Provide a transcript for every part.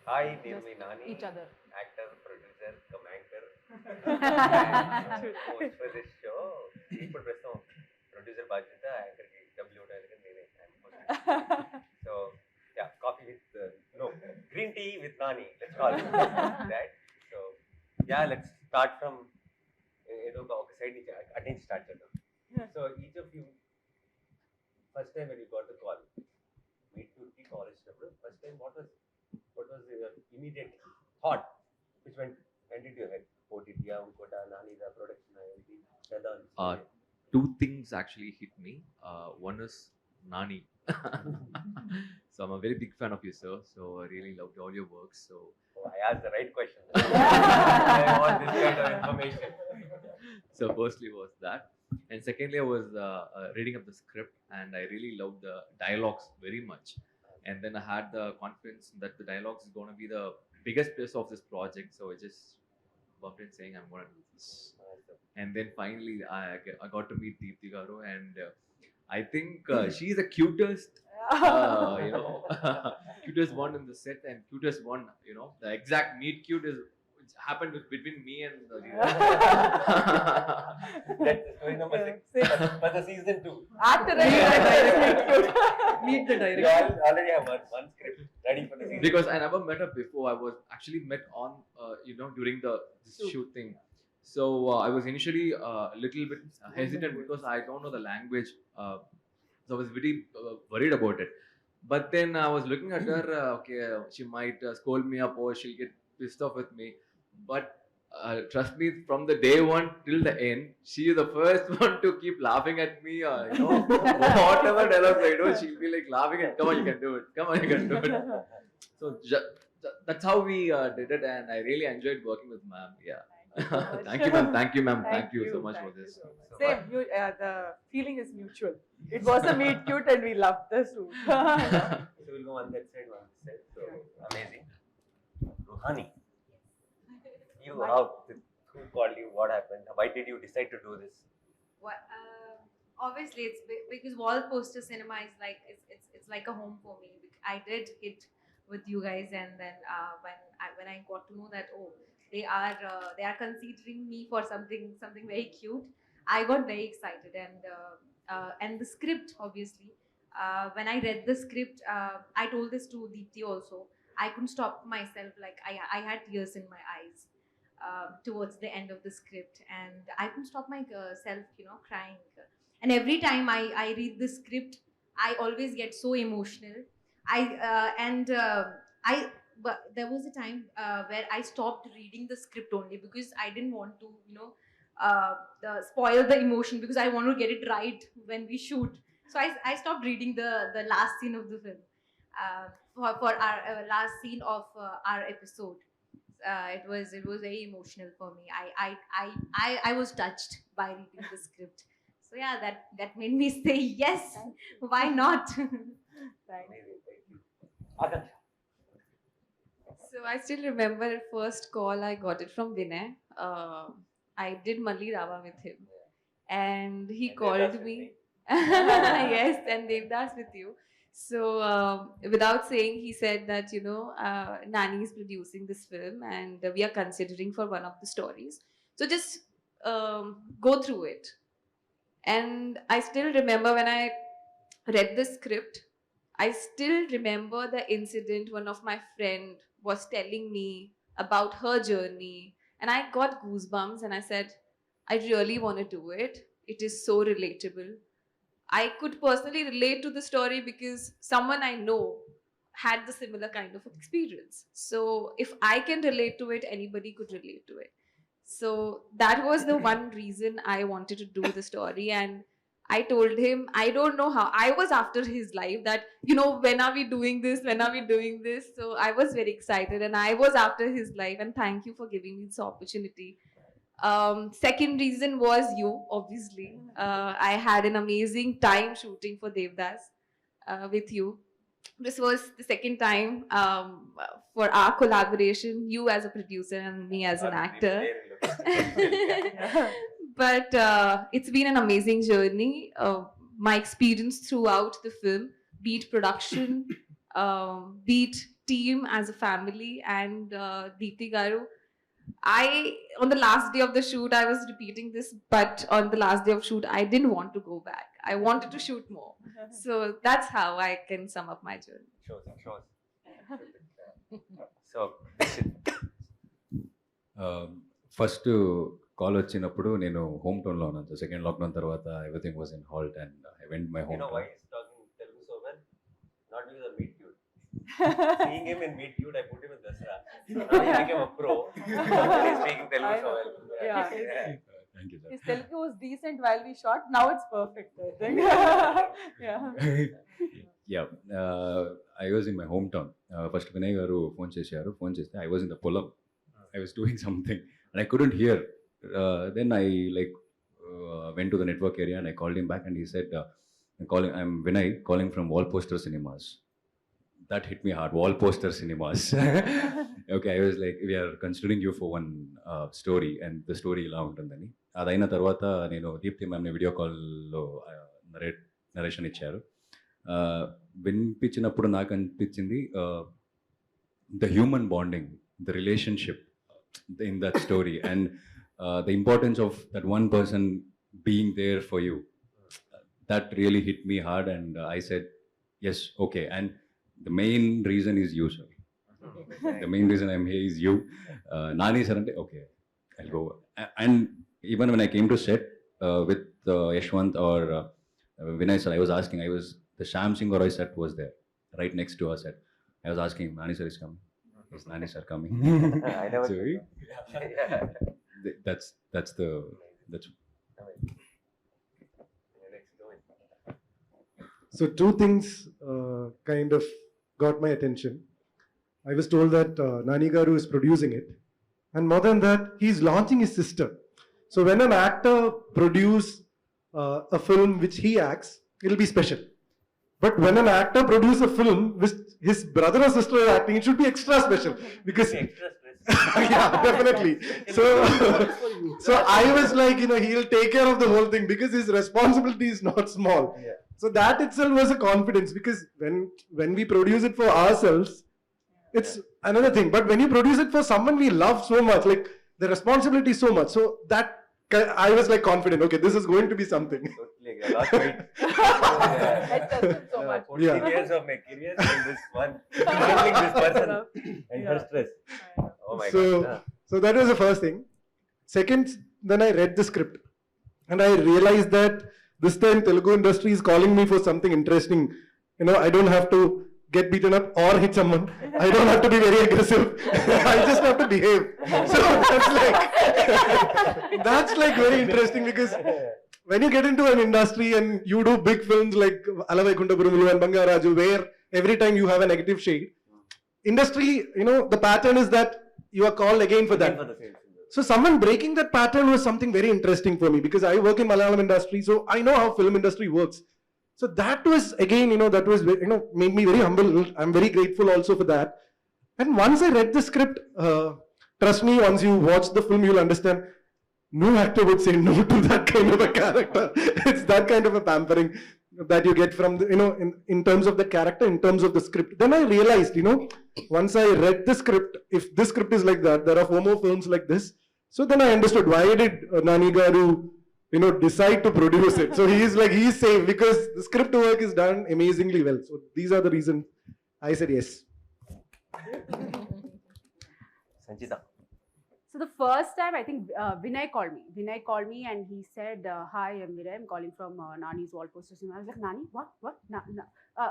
Hi, dear Just me Nani, each other. actor, producer, come-anchor, and host for this show. ఇప్పుడు ప్రస్తుతం producer బాధ్యత యాంకర్కి డబ్బులు ఇవ్వడానికి నేనే so yeah coffee with no green tea with Nani let's call that so yeah let's start from ఏదో ఒక side నుంచి అటు నుంచి స్టార్ట్ చేద్దాం so each of you first time when you got the call meet to call ఇచ్చినప్పుడు first time what was your immediate thought which went into your head? OTT, Unkota, Nani, the production, everything. Two things actually hit me. One is Nani. So I'm a very big fan of you, sir. So I really loved all your works. So I asked the right question. I want this kind of information. So firstly was that, and secondly I was reading up the script, and I really loved the dialogues very much. And then I had the confidence that the dialogues is going to be the biggest plus of this project. So I just bumped in saying I'm going to do this. And then finally I got to meet Deepthi garu, and I think she's the cutest, cutest one in the set, and cutest one, the exact meet cute is happened between me and That's story number 6 for the season 2. Actor meet the director. You already have one script ready for the season. Because I never met her before. I was actually met on during this shoot thing. So I was initially a little bit hesitant because I don't know the language. So I was very worried about it. But then I was looking at her. Okay, she might scold me up or she'll get pissed off with me. But trust me, from the day one till the end, she is the first one to keep laughing at me. Whatever dialogue I do, she'll be like laughing and come on, you can do it. Come on, you can do it. So that's how we did it, and I really enjoyed working with ma'am. Yeah. Thank you, ma'am. Thank you, ma'am. Thank you so much for this. Same. The feeling is mutual. It was a meet cute, and we loved the shoot. So we'll go on that side, one this side. So amazing. Ruhani. You who called you? What happened? Why did you decide to do this? What, obviously, it's because wall poster cinema is like it's like a home for me. I did hit with you guys, and then when I got to know that they are considering me for something very cute, I got very excited, and the script obviously. When I read the script, I told this to Deepthi also. I couldn't stop myself. Like I had tears in my eyes. Towards the end of the script, and I couldn't stop myself, crying. And every time I read the script, I always get so emotional. But there was a time where I stopped reading the script only because I didn't want to, spoil the emotion, because I want to get it right when we shoot. So I stopped reading the last scene of the film, for our last scene of our episode. It was very emotional for me. I was touched by reading the script. So yeah, that made me say yes. Why not? Amazing. Thank you. Aakanksha. So I still remember first call I got it from Vinay. I did Malli Rava with him, and he called me. Yes, and Devdas with you. So without saying, he said that Nani is producing this film, and we are considering for one of the stories. So just go through it. And I still remember when I read the script, I still remember the incident. One of my friend was telling me about her journey, and I got goosebumps, and I said, I really want to do it. It is so relatable. I could personally relate to the story because someone I know had the similar kind of experience. So if I can relate to it, anybody could relate to it. So that was the one reason I wanted to do the story. And I told him, I don't know how. I was after his life that, when are we doing this? When are we doing this? So I was very excited, and I was after his life. And thank you for giving me this opportunity. Second reason was you, obviously. I had an amazing time shooting for Devdas with you. This was the second time for our collaboration, you as a producer and me as an actor. But it's been an amazing journey. My experience throughout the film, be it production, be it team as a family, and Deepthi Garu. On the last day of the shoot, I was repeating this, but on the last day of shoot, I didn't want to go back. I wanted to shoot more. So that's how I can sum up my journey. Shows. So, Dheekshith. First call వచ్చినప్పుడు నేను home టౌన్లో ఉన్నాను. Second lockdown తర్వాత everything was in halt and I went my You home know why town. he's talking Telugu so well? Not because of Meet Cute. Seeing him in Meet Cute, I put him in Dasra. So now he became a pro. He's speaking Telugu so well. Yeah. Thank you sir. His Telugu was decent while we shot. Now it's perfect, I think. Yeah, I was in my hometown. First Vinay garu phone చేశారు. Phone చేస్తే I was in the Bollamma. I was doing something and I couldn't hear. Then I went to the network area and I called him back and he said, I'm Vinay calling from Wallposter Cinemas. That hit me hard. Wallposter Cinemas. Okay, I was like, we are considering you for one story and the story ఇలా ఉంటుందని. అదైన తర్వాత నేను Deepti మ్యామ్ని video కాల్లో narration ఇచ్చారు. వినిపించినప్పుడు నాకు అనిపించింది the human bonding, the relationship in that story and the importance of that one person being there for you. That really hit me hard and I said, yes, okay. And the main reason is you, sir. The main reason I'm here is you. Nani sir, okay, I'll go. And even when I came to set with Ashwin or Vinay sir, I was asking, the Sham Singh or I set was there, right next to our set. I was asking, Nani sir is coming. Is Nani sir coming? I never So, knew. Yeah. that's Next, go in. So two things kind of got my attention. I was told that Nani Garu is producing it, and more than that, he's launching his sister. So when an actor produce a film which he acts, it'll be special. But when an actor produce a film which his brother or sister are acting, it should be extra special because Extra stress. yeah, definitely. So I was like, he'll take care of the whole thing because his responsibility is not small. Yeah. So that itself was a confidence because when we produce it for ourselves, it's another thing. But when you produce it for someone we love so much, like the responsibility is so much. So that I was like confident. Okay, this is going to be something. Totally. I lost weight. That does it so much. 14 years of my career in this one. Handling this person and her stress. Oh my God. So that was the first thing. Second, then I read the script and I realized that this time Telugu industry is calling me for something interesting. I don't have to get beaten up or hit someone. I don't have to be very aggressive. I just have to behave. So that's like very interesting because when you get into an industry and you do big films like Alavaikunda Burumulu and Bangaraju, where every time you have a negative shade, industry, the pattern is that you are called again for that. So someone breaking that pattern was something very interesting for me because I work in Malayalam industry, so I know how film industry works. So that was again, that was made me very humble. I'm very grateful also for that. And once I read the script, trust me, once you watch the film, you'll understand. No actor would say no to that kind of a character. It's that kind of a pampering that you get from the, in terms of the character, in terms of the script. Then I realized, once I read the script, if this script is like that, there are 4 more films like this. So then I understood why did Nani Garu, decide to produce it. So he's safe because the script work is done amazingly well. So these are the reasons I said yes. Sanchita. So the first time, I think Vinay called me. Vinay called me and he said, hi, I'm Vidya. I'm calling from Nani's Wallposter Cinema. I was like, Nani? What?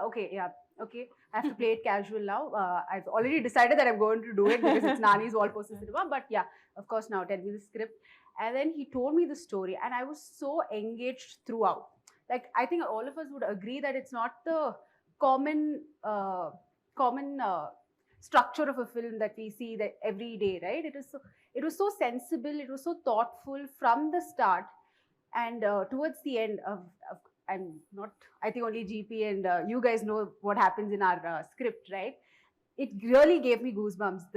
Okay, yeah. Okay, I have to play it casual now. I've already decided that I'm going to do it because it's Nani's Wallposter Cinema. But yeah, of course, now tell me the script. And then he told me the story and I was so engaged throughout. Like, I think all of us would agree that it's not the common structure of a film that we see that every day, right? It was so sensible, it was so thoughtful from the start, and towards the end I think only GP and you guys know what happens in our script, right? It really gave me goosebumps,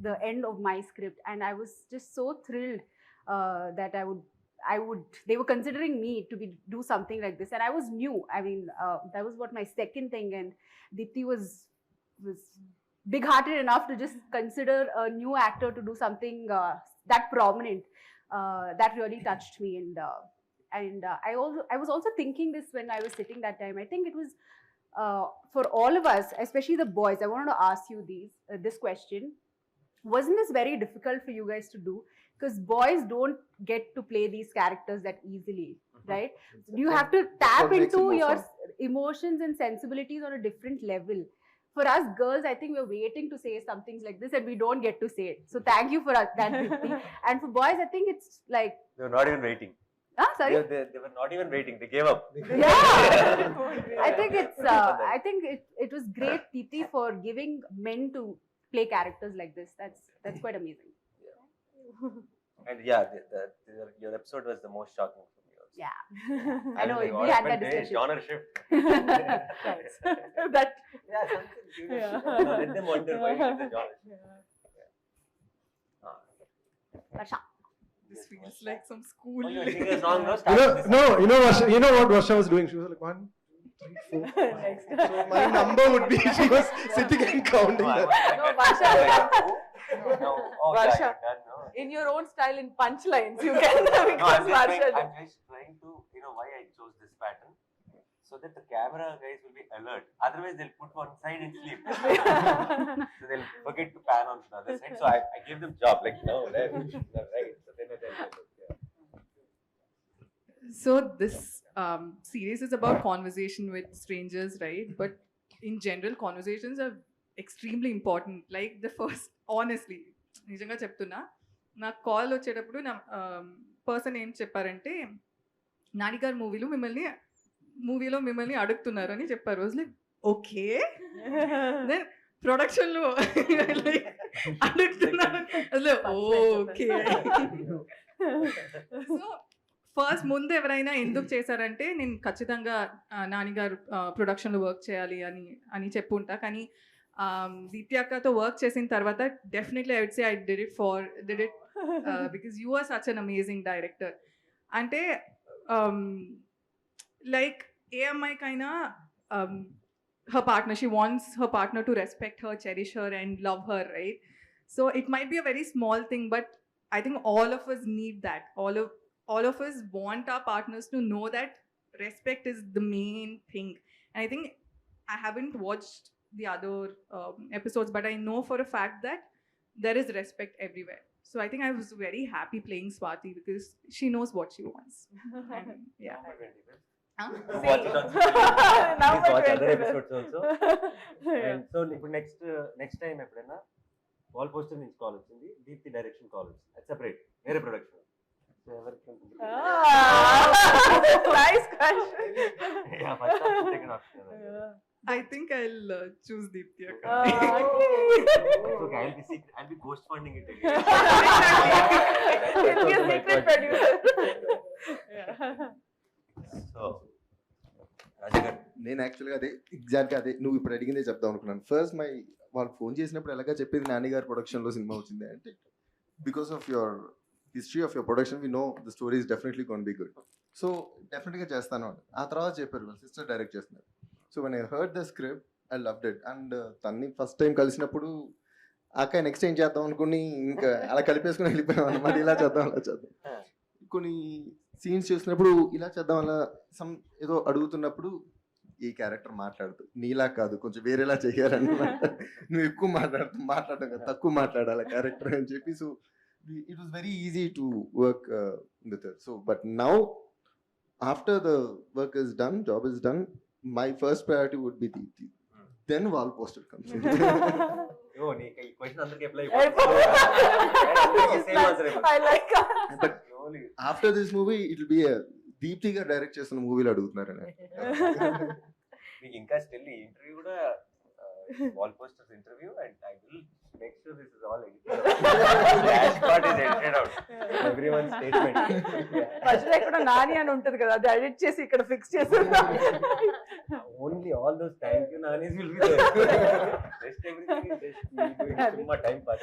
the end of my script, and I was just so thrilled that they were considering me to do something like this, and I was new. I mean, that was what my second thing, and Deepthi was big-hearted enough to just consider a new actor to do something that prominent. That really touched me, and I was also thinking this when I was sitting that time. I think it was for all of us, especially the boys. I wanted to ask you this question. Wasn't this very difficult for you guys to do? Because boys don't get to play these characters that easily, right? You have to tap into your emotions and sensibilities on a different level. For us girls, I think we're waiting to say some things like this and we don't get to say it. So thank you for that, Deepthi. And for boys, I think it's like... They were not even waiting. Sorry? They were not even waiting. They gave up. Yeah. I think it was great, Deepthi, for giving men to play characters like this. That's quite amazing. And yeah, your episode was the most shocking for me also. Yeah. I know, we had that discussion. Genre shift. That. Yeah, something. Let them wonder why it is a genre shift. Varsha. This feels like some school. Oh, your singing is wrong, no? You know what Varsha was doing? She was like 1, 3, 4. Next. So my number would be, she was sitting and counting that. No, Varsha. No. Oh, Varsha. yeah, you're done, no? In your own style, in punchlines, you can. No, I'm Varsha. just trying to, why I chose this pattern. So that the camera guys will be alert. Otherwise, they'll put one side and sleep. So they'll forget to pan on the other side. So I gave them job, like, no, left, right. So then they look, yeah. So this series is about conversation with strangers, right? But in general, conversations are extremely important. Like the first, honestly, నిజంగా చెప్తున్నా, నాకు call వచ్చేటప్పుడు నా person ఏం చెప్పారంటే, నాని గారు మూవీలో మిమ్మల్ని అడుగుతున్నారు అని చెప్పారు. లైక్ ఓకే, దెన్ ప్రొడక్షన్లో అడుగుతున్నారు, ఓకే. సో ఫస్ట్ ముందు ఎవరైనా ఎందుకు చేశారంటే, నేను ఖచ్చితంగా నాన్నగారు ప్రొడక్షన్లో వర్క్ చేయాలి అని చెప్పుంటా. కానీ దీప్తి అక్కతో వర్క్ చేసిన తర్వాత definitely I would say I did it because you are such an amazing director. అంటే లైక్ ఏ అమ్మాయికైనా her partner, she wants her partner to respect her, cherish her and love her, right? So it might be a very small thing, but I think all of us need that. All of us want our partners to know that respect is the main thing. And I think I haven't watched the other episodes, but I know for a fact that there is respect everywhere. So I think I was very happy playing Swati because she knows what she wants. And, yeah. Watch it on Sripriya. Please watch other episodes also. And so next time ఎప్పుడైనా wall poster నుంచి call వచ్చింది, Deepti direction call వచ్చింది, అది separate వేరే production. So ఎవరికి ఉంటుంది? Nice question. Yeah, first option, second option. I think I'll choose Deepthi. Okay, I'll be ghost funding it again. He'll be a secret producer. So, Raaja garu. నేను యాక్చువల్గా ఎగ్జాక్ట్గా అదే నువ్వు ఇప్పుడు అడిగిందే చెప్దాం అనుకున్నాను. ఫస్ట్ వాళ్ళు ఫోన్ చేసినప్పుడు ఎలాగా చెప్పేది, నాన్నగారు ప్రొడక్షన్లో సినిమా వచ్చింది అంటే, because of your history of your production we know the story is definitely gonna be good. So డెఫినెట్గా చేస్తాను అని ఆ తర్వాత చెప్పారు, వాళ్ళ సిస్టర్ డైరెక్ట్ చేస్తున్నారు. So when I heard the script I loved it. And తన్ని ఫస్ట్ టైం కలిసినప్పుడు అక్క నెక్స్ట్ ఏం చేద్దాం అనుకుని ఇంకా అలా కలిపేసుకుని వెళ్ళిపోయాం అన్నమాట. ఇలా చేద్దాం అలా చేద్దాం. కొన్ని సీన్స్ చూసినప్పుడు ఇలా చేద్దాం అలా ఏదో అడుగుతున్నప్పుడు ఈ క్యారెక్టర్ మాట్లాడుతూ నీలా కాదు కొంచెం వేరేలా చేయాలన్నమాట. నువ్వు ఎక్కువ మాట్లాడటం కదా, తక్కువ మాట్లాడాలి క్యారెక్టర్ అని చెప్పి. So it was very easy to work with her. So but now after the work is done, job is done, my first priority would be Deepthi. Then wall poster comes in. Oh, nee question andarki apply I like that. But after this movie it will be a Deepthi ga direct chestunna movie lo adugutunarana. Meeku inka still ee interview kuda wall posters interview, and I will make sure this is all edited. Last part is edited out. Everyone's statement. మధ్యలో ఇక్కడ నాని అని ఉంటుంది కదా, అది edit చేసి ఇక్కడ fix చేసి Only all those thank you Nanis will be there. Rest everything is just me doing summa time pass.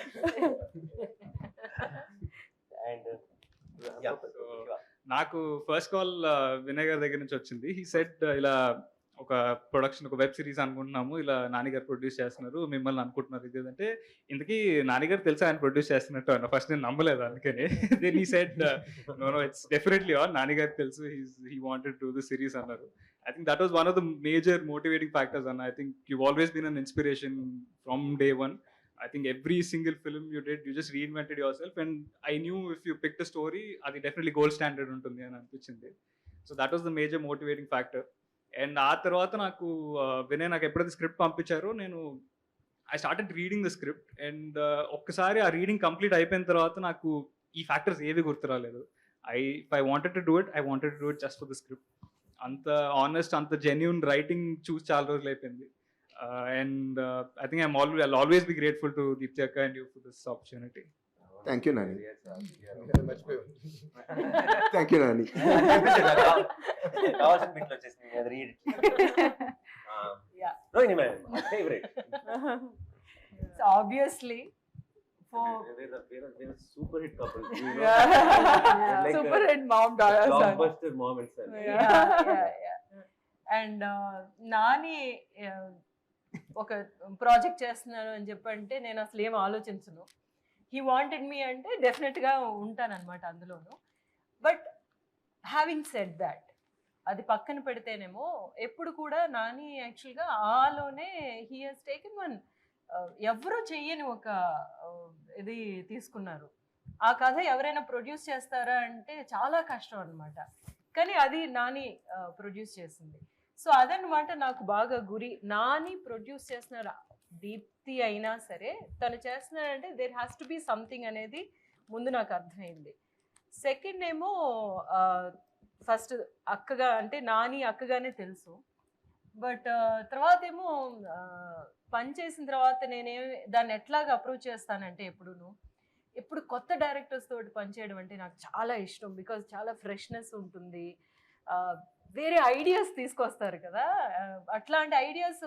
And నాకు ఫస్ట్ కాల్ వినయ్ గారి దగ్గర నుంచి వచ్చింది. హీ సెడ్ ఇలా ఒక ప్రొడక్షన్, ఒక వెబ్ సిరీస్ అనుకుంటున్నాము, ఇలా నాని గారు ప్రొడ్యూస్ చేస్తున్నారు, మిమ్మల్ని అనుకుంటున్నారు ఇది అంటే, ఇంతకీ నాని గారు తెలుసా ఆయన ప్రొడ్యూస్ చేస్తున్నట్టు అన్న. ఫస్ట్ నేను నమ్మలేదు, అందుకని then he said no it's definitely on, Nani గారికి తెలుసు, he wanted to the series అన్నారు. I think that was one of the major motivating factors, and I think you've always been an inspiration from day one. I think every single film you did, you just reinvented yourself, and I knew if you picked a story, అది definitely gold standard ఉంటుంది అని అనిపించింది. So that was the major motivating factor. And ఆ తర్వాత నాకు వినయ్ నాకు ఎప్పుడైతే script పంపించారో, నేను I started reading the script, and ఒక్కసారి ఆ రీడింగ్ కంప్లీట్ అయిపోయిన తర్వాత నాకు ఈ ఫ్యాక్టర్స్ ఏవి గుర్తు రాలేదు. If I wanted to do it just for the script. అంత ఆనెస్ట్, అంత జెన్యూన్ రైటింగ్ చూసి చాలా రోజులు అయిపోయింది. And I think I'll always be grateful to Deepthi akka and you for this opportunity. Thank you, Nani. Thank you, Nani. కావాల్సిన బిట్లు వచ్చేసింది, అది read. Rohini madam favourite. So obviously we're a super hit couple. Like super hit mom-daughter son. Blockbuster moments. And Nani ఒక project చేస్తున్నాను అని చెప్పంటే నేను అసలు ఏం ఆలోచించను. హీ వాంటెడ్ మీ అంటే డెఫినెట్గా ఉంటానన్నమాట అందులోను. బట్ హ్యావింగ్ సెడ్ దాట్, అది పక్కన పెడితేనేమో ఎప్పుడు కూడా నాని యాక్చువల్గా ఆలోనే హీ హాజ్ టేకెన్ వన్, ఎవరో చెయ్యని ఒక ఇది తీసుకున్నారు. ఆ కథ ఎవరైనా ప్రొడ్యూస్ చేస్తారా అంటే చాలా కష్టం అనమాట, కానీ అది నాని ప్రొడ్యూస్ చేసింది. సో అదనమాట నాకు బాగా గురి. నాని ప్రొడ్యూస్ చేస్తున్నారు, దీప్తి అయినా సరే తను చేస్తున్నారంటే there has to be something అనేది ముందు నాకు అర్థమైంది. సెకండ్ ఏమో ఫస్ట్ అక్కగా అంటే నాని అక్కగానే తెలుసు, బట్ తర్వాత ఏమో పని చేసిన తర్వాత నేనేమి దాన్ని ఎట్లాగా అప్రోచ్ చేస్తానంటే ఎప్పుడు కొత్త డైరెక్టర్స్ తోటి పనిచేయడం అంటే నాకు చాలా ఇష్టం. బికాజ్ చాలా ఫ్రెష్నెస్ ఉంటుంది, వేరే ఐడియాస్ తీసుకొస్తారు కదా. అట్లాంటి ఐడియాస్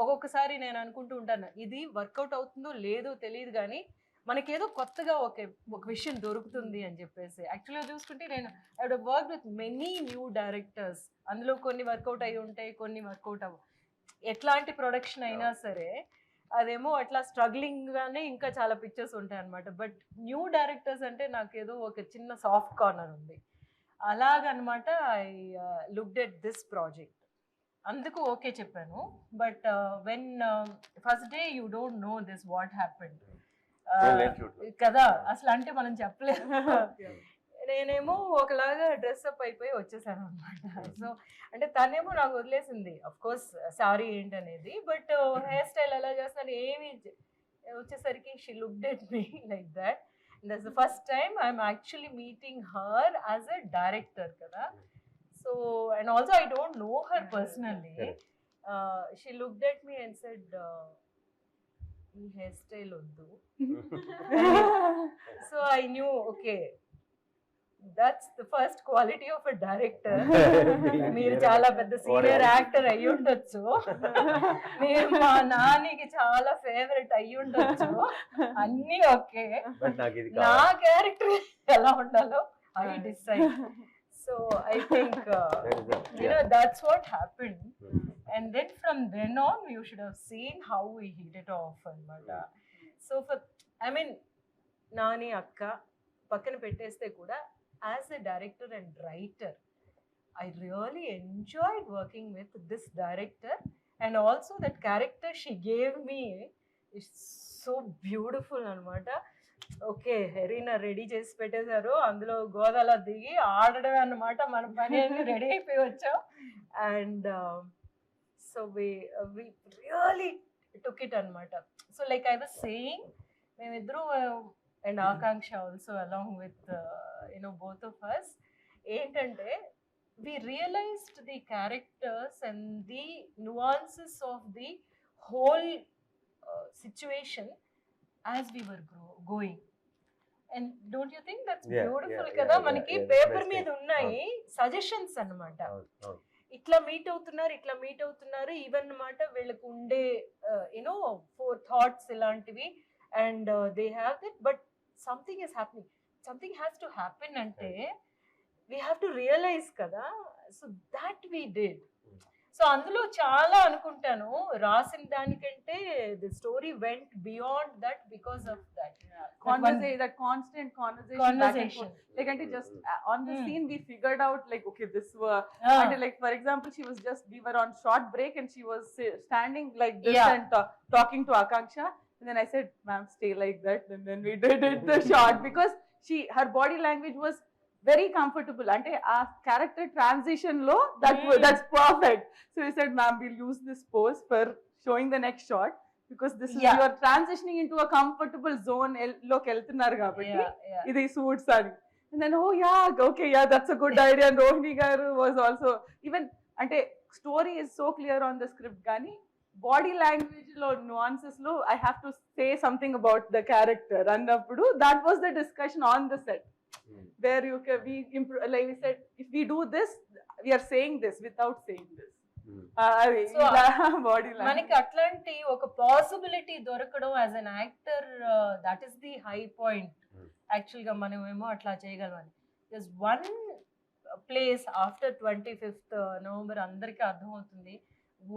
ఒక్కొక్కసారి నేను అనుకుంటూ ఉంటాను, ఇది వర్కౌట్ అవుతుందో లేదో తెలియదు కానీ మనకేదో కొత్తగా ఒక విషయం దొరుకుతుంది అని చెప్పేసి. యాక్చువల్గా చూసుకుంటే నేను I wood work with many new directors. అందులో కొన్ని వర్కౌట్ అయి ఉంటాయి, కొన్ని వర్కౌట్ అవ్వ. ఎట్లాంటి ప్రొడక్షన్ అయినా సరే అదేమో అట్లా స్ట్రగ్లింగ్గానే ఇంకా చాలా పిక్చర్స్ ఉంటాయి అనమాట. బట్ న్యూ డైరెక్టర్స్ అంటే నాకేదో ఒక చిన్న సాఫ్ట్ కార్నర్ ఉంది. అలాగనమాట I looked at this project, అందుకు ఓకే చెప్పాను. But when first day you don't know this what happened కదా, అసలు అంటే మనం చెప్పలేము. నేనేమో ఒకలాగా డ్రెస్అప్ అయిపోయి వచ్చేసాను అనమాట. సో అంటే తనేమో నాకు వదిలేసింది అఫ్ కోర్స్ సారీ ఏంటనేది, బట్ హెయిర్ స్టైల్ ఎలా చేస్తాను ఏమి వచ్చేసరికి she looked at me like that. That's the first time I'm actually meeting her as a director kada. So and also I don't know her personally. She looked at me and said ee hairstyle oddu. So I knew okay, that's the first quality of a director. మీరు చాలా పెద్ద senior actor అయ్యి ఉండొచ్చు, మీరు మా నానికి చాలా favourite అయ్యి ఉండొచ్చు, అన్నీ ఓకే, నా క్యారెక్టర్ ఎలా ఉండాలో I decide. So I think that's what happened. And then from then on you should have seen how we hit it off అన్నమాట. సో I mean నాని అక్క పక్కన పెట్టేస్తే కూడా as a director and writer, I really enjoyed working with this director, and also that character she gave me is so beautiful anamata. Okay, హెరీనా ready చేసి పెట్టేశారు, అందులో గోదాలో దిగి ఆడడం అన్నమాట. మన పని అన్ని రెడీ అయిపోయి వచ్చాం. And so we really took it anamata. So like I was saying, మేమిద్దరు and Aakanksha also along with both of us, ఏంటంటే we realized the characters and the nuances of the whole situation as we were going. And don't you think that's beautiful kada? Manaki paper మీద ఉన్నాయి suggestions అన్నమాట. ఇట్లా meet అవుతున్నారు even అన్నమాట. వీళ్ళకు ఉండే four thoughts ఇలాంటివి, and they have it, but something is happening, something has to happen ante we have to realize kada. So that we did. So అందులో చాలా అనుకుంటాను రాసిన దానికంటే the story vent beyond that because of that That constant conversation back and forth. Like, and just on the scene, we figured out like, okay, this were, and like for example, we were on short break and she was standing like this and talking to Aakanksha, and then I said, "Ma'am, stay like that," and then we did it the shot because her body language was very comfortable. And a character transition low, that's perfect. So we said, "Ma'am, we'll use this pose for showing the next shot." Because this is you are transitioning into a comfortable zone look వెళ్తున్నారు కాబట్టి ఇది suits అని. And then okay, that's a good idea. And Rohini garu was also even అంటే story is so clear on the script కానీ body language లో nuances లో I have to say something about the character అన్నప్పుడు that was the discussion on the set where like we said, if we do this, we are saying this without saying this. మనకి అట్లాంటి ఒక possibility దొరకడం as an actor, that is the high point. Actual గా మనం ఏమో అట్లా చేయగలమని. Just one place after 25th November అందరికీ అర్థమవుతుంది.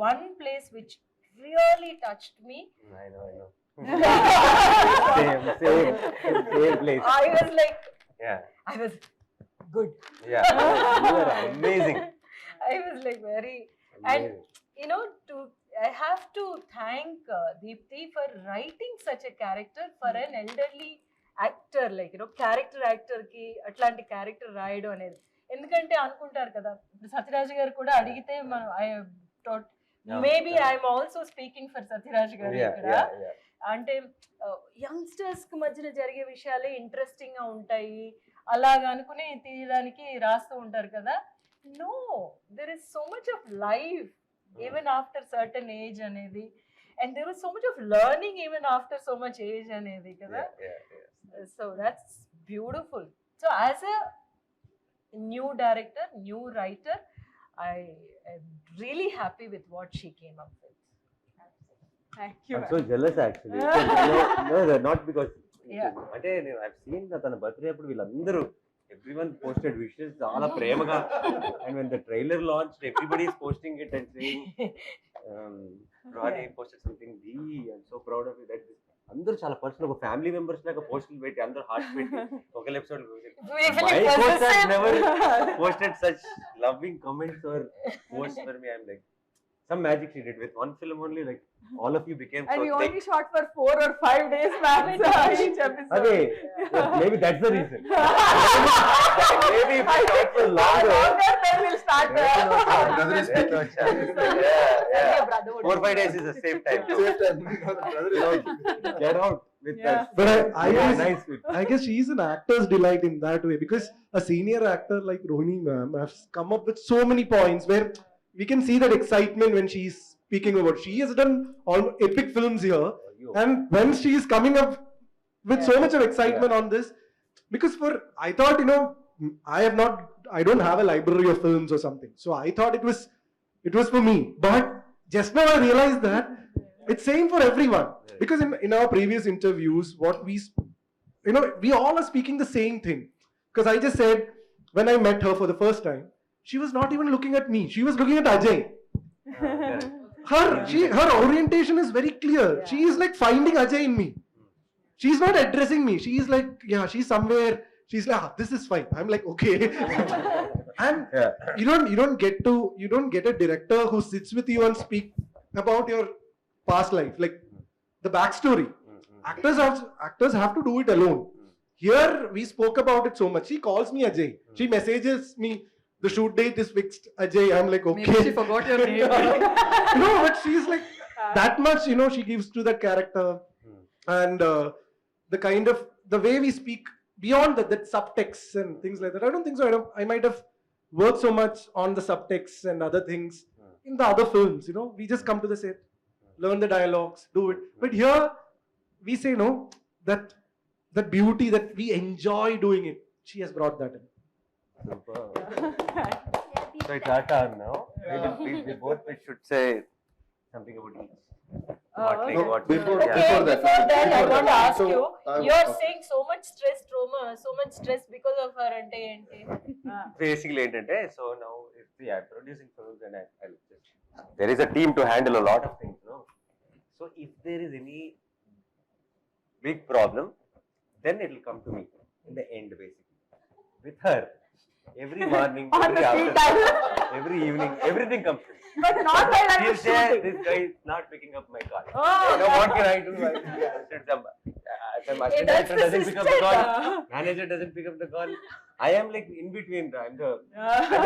One place which really touched me. Same place. I was like, I was good. Yeah, you were amazing. I was like very. And you know, I have to thank Deepthi for writing such a character for an elderly actor, like character actor ki atlanti character రాయడం అనేది. ఎందుకంటే అనుకుంటారు కదా, సత్యరాజ్ గారు కూడా అడిగితే మనం I thought maybe I'm also speaking for Sathyaraj గారు ఇక్కడ. అంటే యంగ్స్టర్స్ కి మధ్యన జరిగే విషయాలే ఇంట్రెస్టింగ్ గా ఉంటాయి అలాగా అనుకుని తీయడానికి రాస్తూ ఉంటారు కదా. No, there is so much of life even after certain age anedi, and there is so much of learning even after so much age anedi kada. So that's beautiful. So as a new director, new writer, I am really happy with what she came up with. Thank you. I'm so jealous actually. No, not because అంటే నేను I've seen తన birthday అప్పుడు వీళ్ళందరూ everyone posted wishes చాలా ప్రేమగా, and when the trailer launched everybody is posting it and saying Ruhani posted something, I'm so proud of you, that అందరూ చాలా personal ఒక ఫ్యామిలీ మెంబర్స్ లాగా పోస్టులు పెట్టి అందరూ హార్ట్ పెట్టి ఒక episode my post has never posted such loving comments or posts for me. I'm like, some magic she did with one film only, like all of you became and so we thick. only shot for 4 or 5 days max each episode. Okay, maybe that's the reason. Maybe if we shot for longer, then we'll start. Brother is speaking. Yeah. 4-5 days is the same time. Get out with that. But I guess, nice with. I guess she's an actor's delight in that way, because a senior actor like Rohini ma'am has come up with so many points where we can see that excitement when she's speaking about. She has done all epic films here, and when she is coming up with so much of excitement on this, because I thought, I don't have a library of films or something, so I thought it was for me. But just now I realized that it's same for everyone, because in our previous interviews, what we all are speaking the same thing. Because I just said, when I met her for the first time, she was not even looking at me. She was looking at Ajay. Her orientation is very clear. She is like finding Ajay in me. She's not addressing me. She is like, she's somewhere. She's like, this is fine. I'm like, okay. And you don't get a director who sits with you and speak about your past life, like the backstory. Actors have to do it alone. Here we spoke about it so much. She calls me Ajay. She messages me, the shoot date is fixed, Ajay. I'm like, okay. Maybe she forgot your name. No, but she's like that much, she gives to that character. And the kind of, the way we speak beyond that subtext and things like that. I don't think so. I might have worked so much on the subtext and other things in the other films, we just come to the set, learn the dialogues, do it. But here, we say, that beauty that we enjoy doing it, she has brought that in. Super. So it's our turn now. We both should say something about each. Before that, I want to ask so, you, you're saying so much stress because of her ante. Basically, so now if we are producing films, and I'll just there is a team to handle a lot of things, no? So if there is any big problem, then it will come to me in the end, basically. With her, every morning, On every the street afternoon, every evening, everything comes to me. But not while I'm She'll say, shooting. this guy is not picking up my call. Oh. You know, what can I do? Some assistant that's director the doesn't pick up the call. sister. Manager doesn't pick up the call. I am like in between. I'm the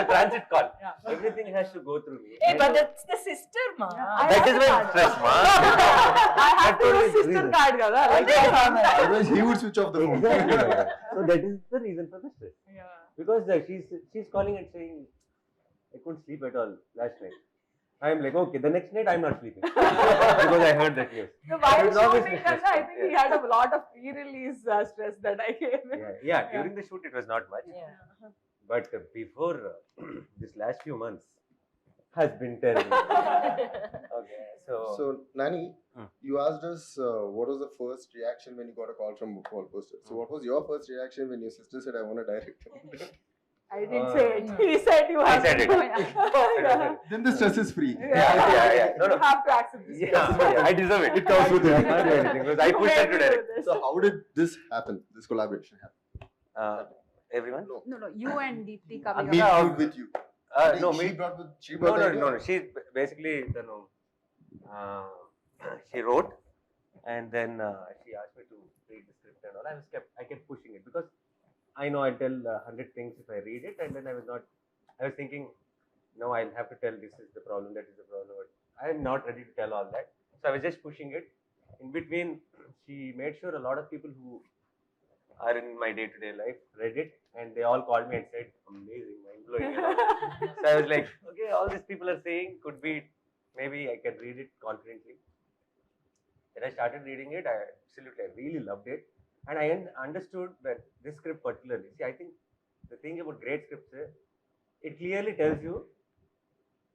transit call. Yeah. Everything has to go through me. Hey, but that's the sister, ma. That is my stress, ma. I have to That use is sister reason. card, kada. Otherwise, he would switch off the phone. So that is the reason for the stress. Yeah. Because she's calling and saying, I couldn't sleep at all last night. I'm like, okay, the next night I'm not sleeping because I heard that news. So while It's obviously shooting, kada, I think he had a lot of pre-release stress that I gave him. Yeah, during the shoot it was not much, Yeah. but before this last few months has been terrible. Okay, So, Nani, Hmm. you asked us what was the first reaction when you got a call from Wall Poster. So, what was your first reaction when your sister said, I want to direct? I didn't say it. He said you I have said to it. do it. Yeah. Then the stress is free. Yeah. No. You have to accept this. Yeah, I deserve it. It comes with I it. can't do anything because I pushed her to direct. So, how did this happen? This collaboration happen? Everyone? No, you and Deepthi Me coming up. viewed with you. No, She me. brought the idea? No. She basically, she wrote, and then she asked me to read the script and all. I kept pushing it because I know I'll tell 100 things if I read it, and then I was thinking, no, I'll have to tell this is the problem, that is the problem. But I am not ready to tell all that. So I was just pushing it. In between, she made sure a lot of people who are in my day-to-day life read it, and they all called me and said, amazing, mind-blowing. So I was like, okay, all these people are saying could be, maybe I can read it confidently. Then I started reading it. I really loved it. And I understood that this script particularly, see, I think the thing about great scripts is, it clearly tells you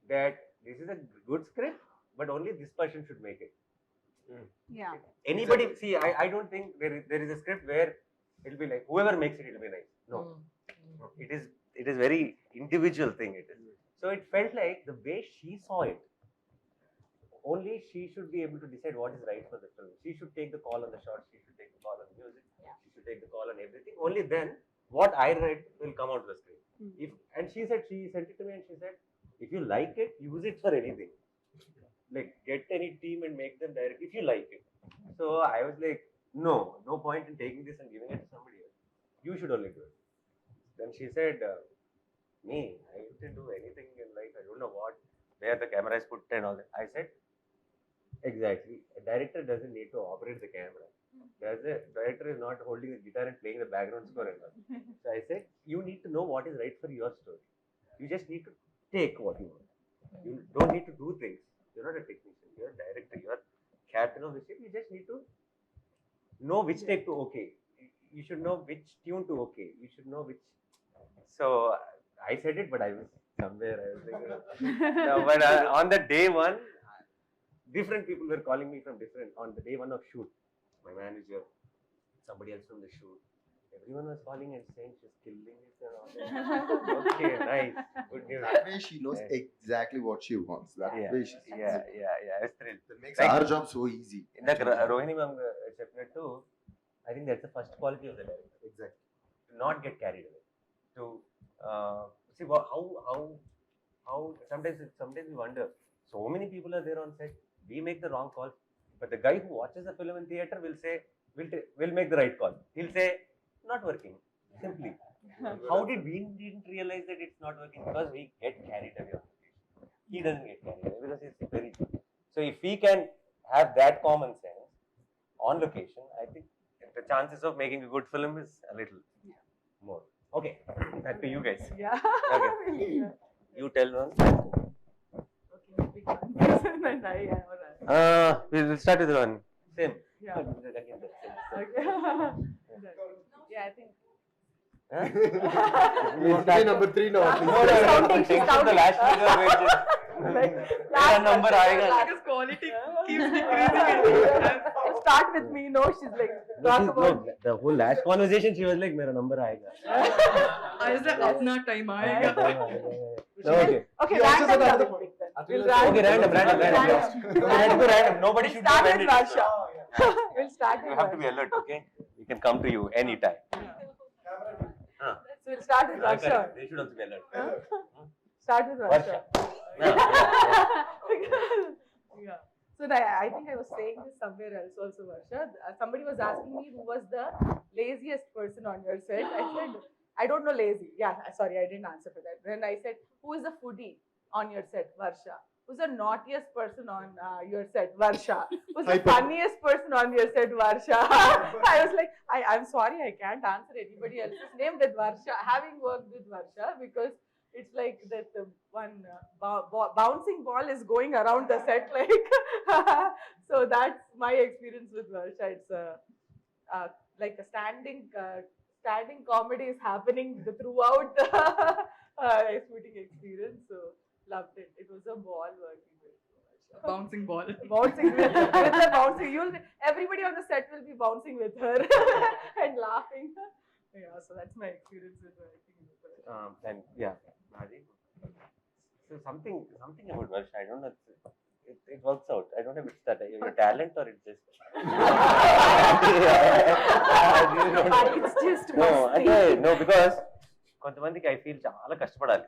that this is a good script, but only this person should make it. Yeah. Anybody, see, I don't think there is a script where it'll be like, whoever makes it, it'll be nice. No. It is very individual thing it is. So it felt like the way she saw it, only she should be able to decide what is right for the film. She should take the call on the shots, she should take the call on the music, she should take the call on everything. Only then what I read will come out of the screen. And she sent it to me and she said, if you like it, use it for anything. Like get any team and make them direct if you like it. So I was like, no point in taking this and giving it to somebody else. You should only do it. Then she said, me, I can do anything in life. I don't know where the camera is put and all that. I said, exactly. A director doesn't need to operate the camera. The director is not holding a guitar and playing the background score and all. So I said, you need to know what is right for your story. You just need to take what you want. You don't need to do things. You're not a technician. You're a director. You're captain of the ship. You just need to know which take to okay. You should know which tune to okay. You should know which. So I said it, but I was somewhere. I was like, no, but on the day one, different people were calling me from different. On the day one of shoot, my manager, somebody else from the shoot. Everyone was calling and saying she's killing it and all that. Okay, nice, good news. That way she knows exactly what she wants. That way she Yeah, I was thrilled. That makes Like, our job so easy. In the Rohini ma'am chapter too, I think that's the first quality of the director. Exactly. To not get carried away. To see how sometimes we wonder. So many people are there on set. We make the wrong call, but the guy who watches the film in theater will say, "We'll make the right call." He'll say, "Not working." Simply. How did we didn't realize that it's not working? Because we get carried away. He doesn't get carried away because he's very good. So if we can have that common sense on location, I think the chances of making a good film is a little more. Okay, back to you guys. Yeah. Okay. You tell one. We'll start with one. Same. Yeah. Okay. Yeah, I think. We'll start number 3 now. She's counting. The last figure. Last number आएगा. Because quality keeps decreasing. Start with me. No, she's like talk about. The whole last conversation, she was like, "मेरा number आएगा." I was like, अपना time आएगा. Okay. Okay, He also random said that double the- pick then. Okay, We'll Okay, random. Random. Nobody should Start be with offended. Varsha. We'll start You with have to be Varsha. alert, okay? We can come to you anytime. So we'll start with Varsha. They should also be alert. Start with Varsha. Varsha. Yeah. Yeah. So I think I was saying this somewhere else also, Varsha. Somebody was asking me who was the laziest person on your set. I said, I don't know lazy. Yeah, sorry, I didn't answer for that. Then I said, who is the foodie on your set? Varsha. Who's the naughtiest person on your set? Varsha. Who's the Hyper. funniest person on your set? Varsha. I was like, I'm sorry, I can't answer anybody else's name with Varsha. Having worked with Varsha, because it's like that one bouncing ball is going around the set, like. So that's my experience with Varsha. It's like a standing comedy is happening throughout the shooting experience. So loved it. It was a ball working with Varsha. Bouncing ball. Bouncing with the bouncing. Everybody on the set will be bouncing with her and laughing. Yeah, so that's my experience with working with her. And yeah, Raji. So something about Varsha, I don't know. It works out. I don't know if it's that your talent or it's just. It's just No, must అంటే no, because కొంతమందికి I feel చాలా కష్టపడాలి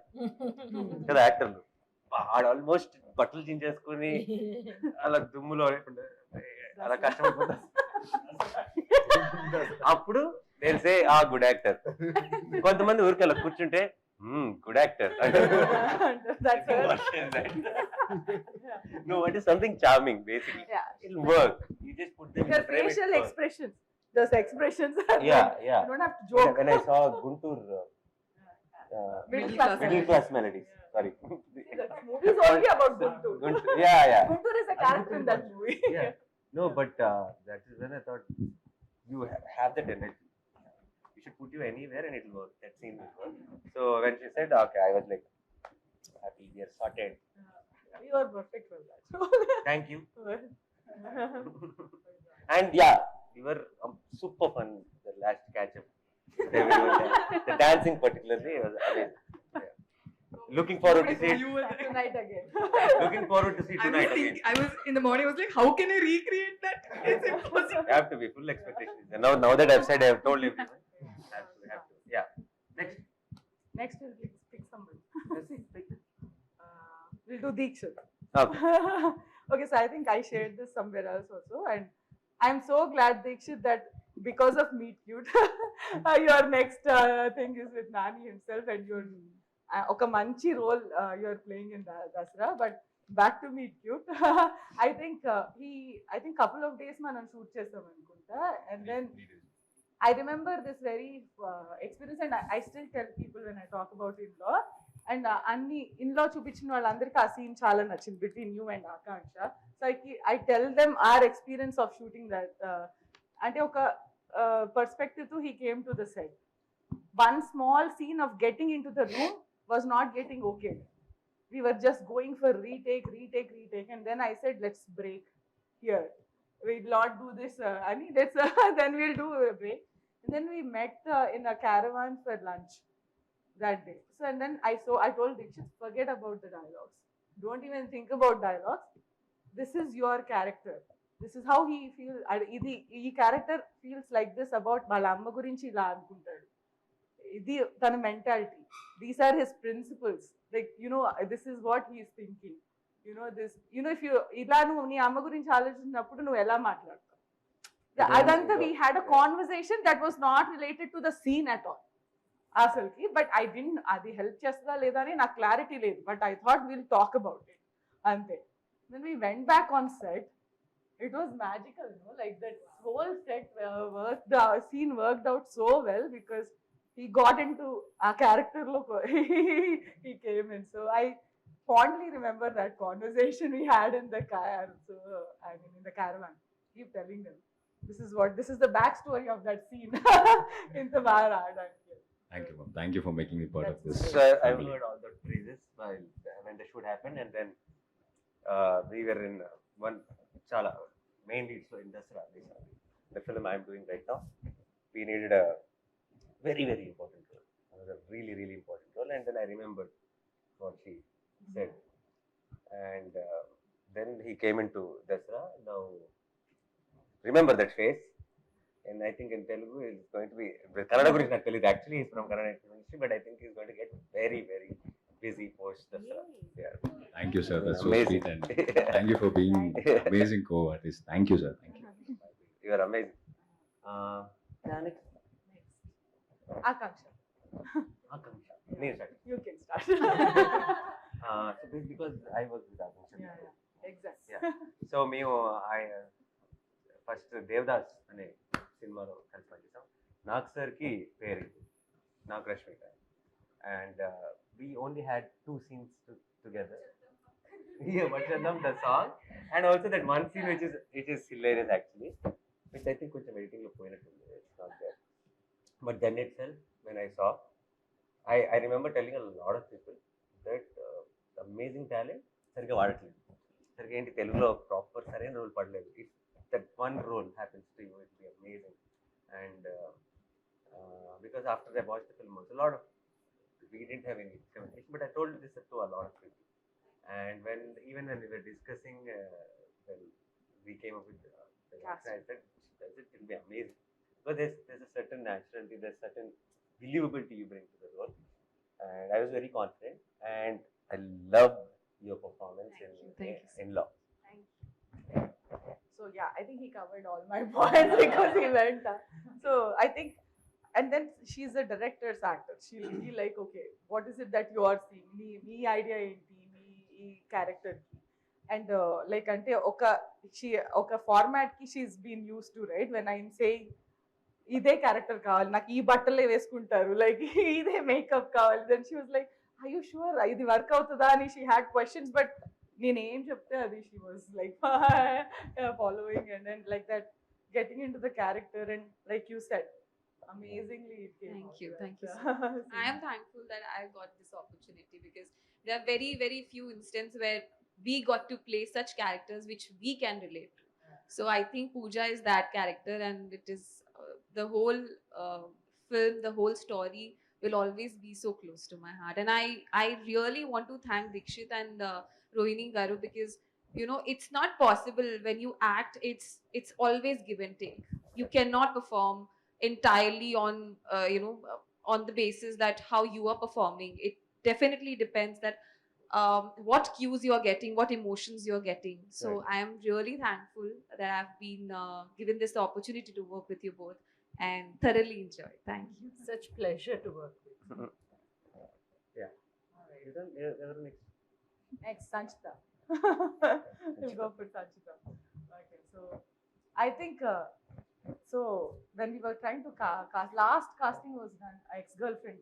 కదా యాక్టర్లు. వాడు almost బట్టలు చించేసుకుని అలా దుమ్ములో అలా కష్టపడిపోతారు. అప్పుడు నేను సే ఆ గుడ్ యాక్టర్. కొంతమంది ఊరికి అలా కూర్చుంటే good actor. That's her. No, it is something charming basically. Yeah. It'll work. You just put them in Your the frame. facial expressions. Those expressions. Yeah, yeah. You don't have to joke. When I saw Guntur Middle class. Middle Class Melodies. Sorry. That movie is only about Guntur. Yeah, yeah. Guntur is a character in that movie. Yeah. No, but that is when I thought you have that energy. We should put you anywhere and it'll work. That scene will work. So when she said, okay, I was like, happy, we are sorted. You are perfect for that. Thank you. And yeah, we were super fun the last catch up. The dancing particularly was amazing. Yeah. Looking forward to see it. You were there. Tonight again. Looking forward to see I was tonight again. thinking, I was in the morning, I was like, how can I recreate that? It's impossible. You have to be full expectations. And now that I've said, I have told everyone. Have to. Yeah. Next. Next we'll pick somebody. We'll do Dheekshith. Okay. Okay, so I think I shared this somewhere else also, and I'm so glad, Deekshith, that because of Meet Cute, your next thing is with Nani himself, and you're oka manchi role you're playing in Dasra. But back to Meet Cute, I think couple of days మనం shoot చేసాం అనుకుంటా, and then I remember this very experience, and I still tell people when I talk about in-law. And అన్ని ఇన్లో చూపించిన వాళ్ళందరికీ ఆ scene చాలా నచ్చింది between you and Akanksha. So I tell them our experience of shooting that. అంటే ఒక perspective to he came to the set. One small scene of getting in to the room was not getting okay. We were just going for retake, and then I said, let's break here. We'll not do this, Ani. Then we'll do a break. And then we met in a caravan for lunch that day. So and then I told Deekshith, forget about the dialogues. Don't even think about dialogues. This is your character. This is how he feels. Ee character feels like this about Bollamma gurinchi ila anukuntadu. Idi tana mentality. These are his principles. Like, this is what he is thinking. If you ila nu nee amma gurinchi aalochinnappudu nu ela maatladtavu. Adantha we had a conversation that was not related to the scene at all. అసలుకి but I didn't అది help చేస్తుందా లేదా అని నాకు clarity లేదు, but I thought will talk about it అంతే. Then we went back on set. It was magical, like that whole set scene worked out so well because he got into a character look. He came in. So I fondly remember that conversation we had in the car. So in the caravan, keep telling them this is the backstory of that scene in the Adah. Thank you, ma'am. Thank you for making me part of this. So I've heard all the praises when the shoot happened, and then we were in one chala mainly so in Dasra, the film I'm doing right now. We needed a very, very important role, another really, really important role, and then I remembered what she said. And then he came into Dasra. Now, remember that face. And I think in Telugu he's going to be, Kannada gurinchi naku teliyadu. Actually he's from Kannada industry, but I think he's going to get very, very busy post Dasra. Yeah. Thank you, sir. That's so Amazing. sweet. And thank you for being amazing co-artist. Thank you, sir. Thank you. You are amazing. Next. Aakanksha. Aakanksha. Nee, start. You can start. So because I was with Aakanksha. Yeah, exactly. Yeah. So I first Devdas అనే సినిమాలో కలిసి పనిచేసాం. నాగ్ సార్కి పేరు Nag Rashmi and we only had 2 scenes together. Yeah, Varsha the song, and also that one scene which is hilarious actually, which I think కొంచెం editing లో పోయినట్టుంది. It's not there. But then itself, when I saw, I remember telling a lot of people that amazing talent సరిగా వాడట్లేదు. సరిగా ఏంటి తెలుగులో proper సరైన role పడలేదు. If that one role happens to you, it will be amazing. And because after I watched the film, also a lot of, we didn't have any communication, but I told this to a lot of people. And even when we were discussing, when we came up with the cast, I said, it will be amazing. Because there's a certain naturality, there's certain believability you bring to the role. And I was very confident, and I loved your performance in Law. So yeah, I think he covered all my points because he went. So I think, and then she's a director's actor. She'll be like, okay, what is it that you are seeing? Me idea enti, me character ki. And like ante oka format ki she's been used to, right? When I'm saying ఇదే character కావాలి నాకు ఈ బట్టలే వేసుకుంటారు like ఇదే makeup కావాలి then she was like I you sure ఇది work అవుతుందా అని షీ హ్యాడ్ క్వశ్చన్స్ బట్ నేను ఏం చెప్తే అది she was like following and then like that getting in to the character and like you said amazingly it came Thank out. you. Yeah. I am thankful that I got this opportunity because there are very, very few instances where we got to play such characters which we can relate to. So I think Pooja is that character, and it is the whole film, the whole story will always be so close to my heart. And I really want to thank Dheekshith and Rohini Garu because it's not possible when you act. It's always give and take. You cannot perform entirely on on the basis that how you are performing. It definitely depends that what cues you are getting, what emotions you are getting. So Right. I am really thankful that I've been given this opportunity to work with you both and thoroughly enjoy. Thank you. Such pleasure to work with. Yeah. You're next. Next, Sanchita. We'll go for Sanchita. Okay, so I think so when we were trying to cast, last casting was done ex-girlfriend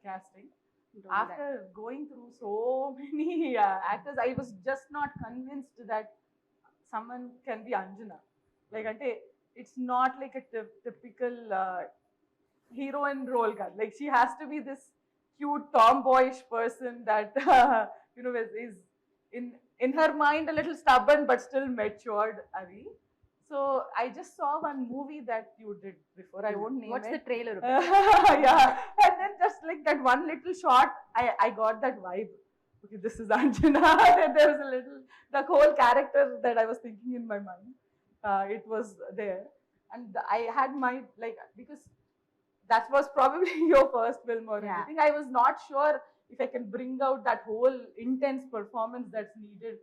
casting. After going through so many actors, I was just not convinced that someone can be Anjana. Like, it's not like a typical heroine role. Like, she has to be this cute tomboyish person that is in her mind a little stubborn but still matured. Avi. So I just saw one movie that you did before. I won't name What's it. the trailer of Yeah, and then just like that one little shot, I got that vibe. Okay, this is Anjana. There was a little, the whole character that I was thinking in my mind. It was there, and I had my because that was probably your first film or anything. I was not sure if I can bring out that whole intense performance that's needed.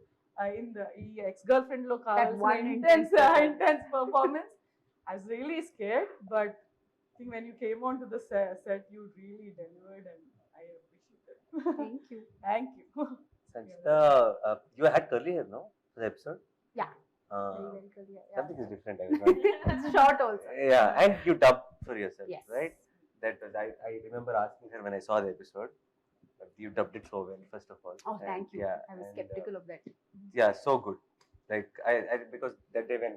In the ex-girlfriend lo That one intense performance. I was really scared, but I think when you came onto the set, you really delivered, and I appreciate it. Thank you. Thank you. Sanchita, you had curly hair, no? For the episode? Yeah. Very clear. Yeah. Something is different. I was not. It's short also. Yeah, and you dubbed for yourself, Yes. right? That was, I remember asking her when I saw the episode. You dubbed it so well, first of all. Oh, thank you. Yeah, I was and, skeptical of that. Yeah, so good. Like I because that day when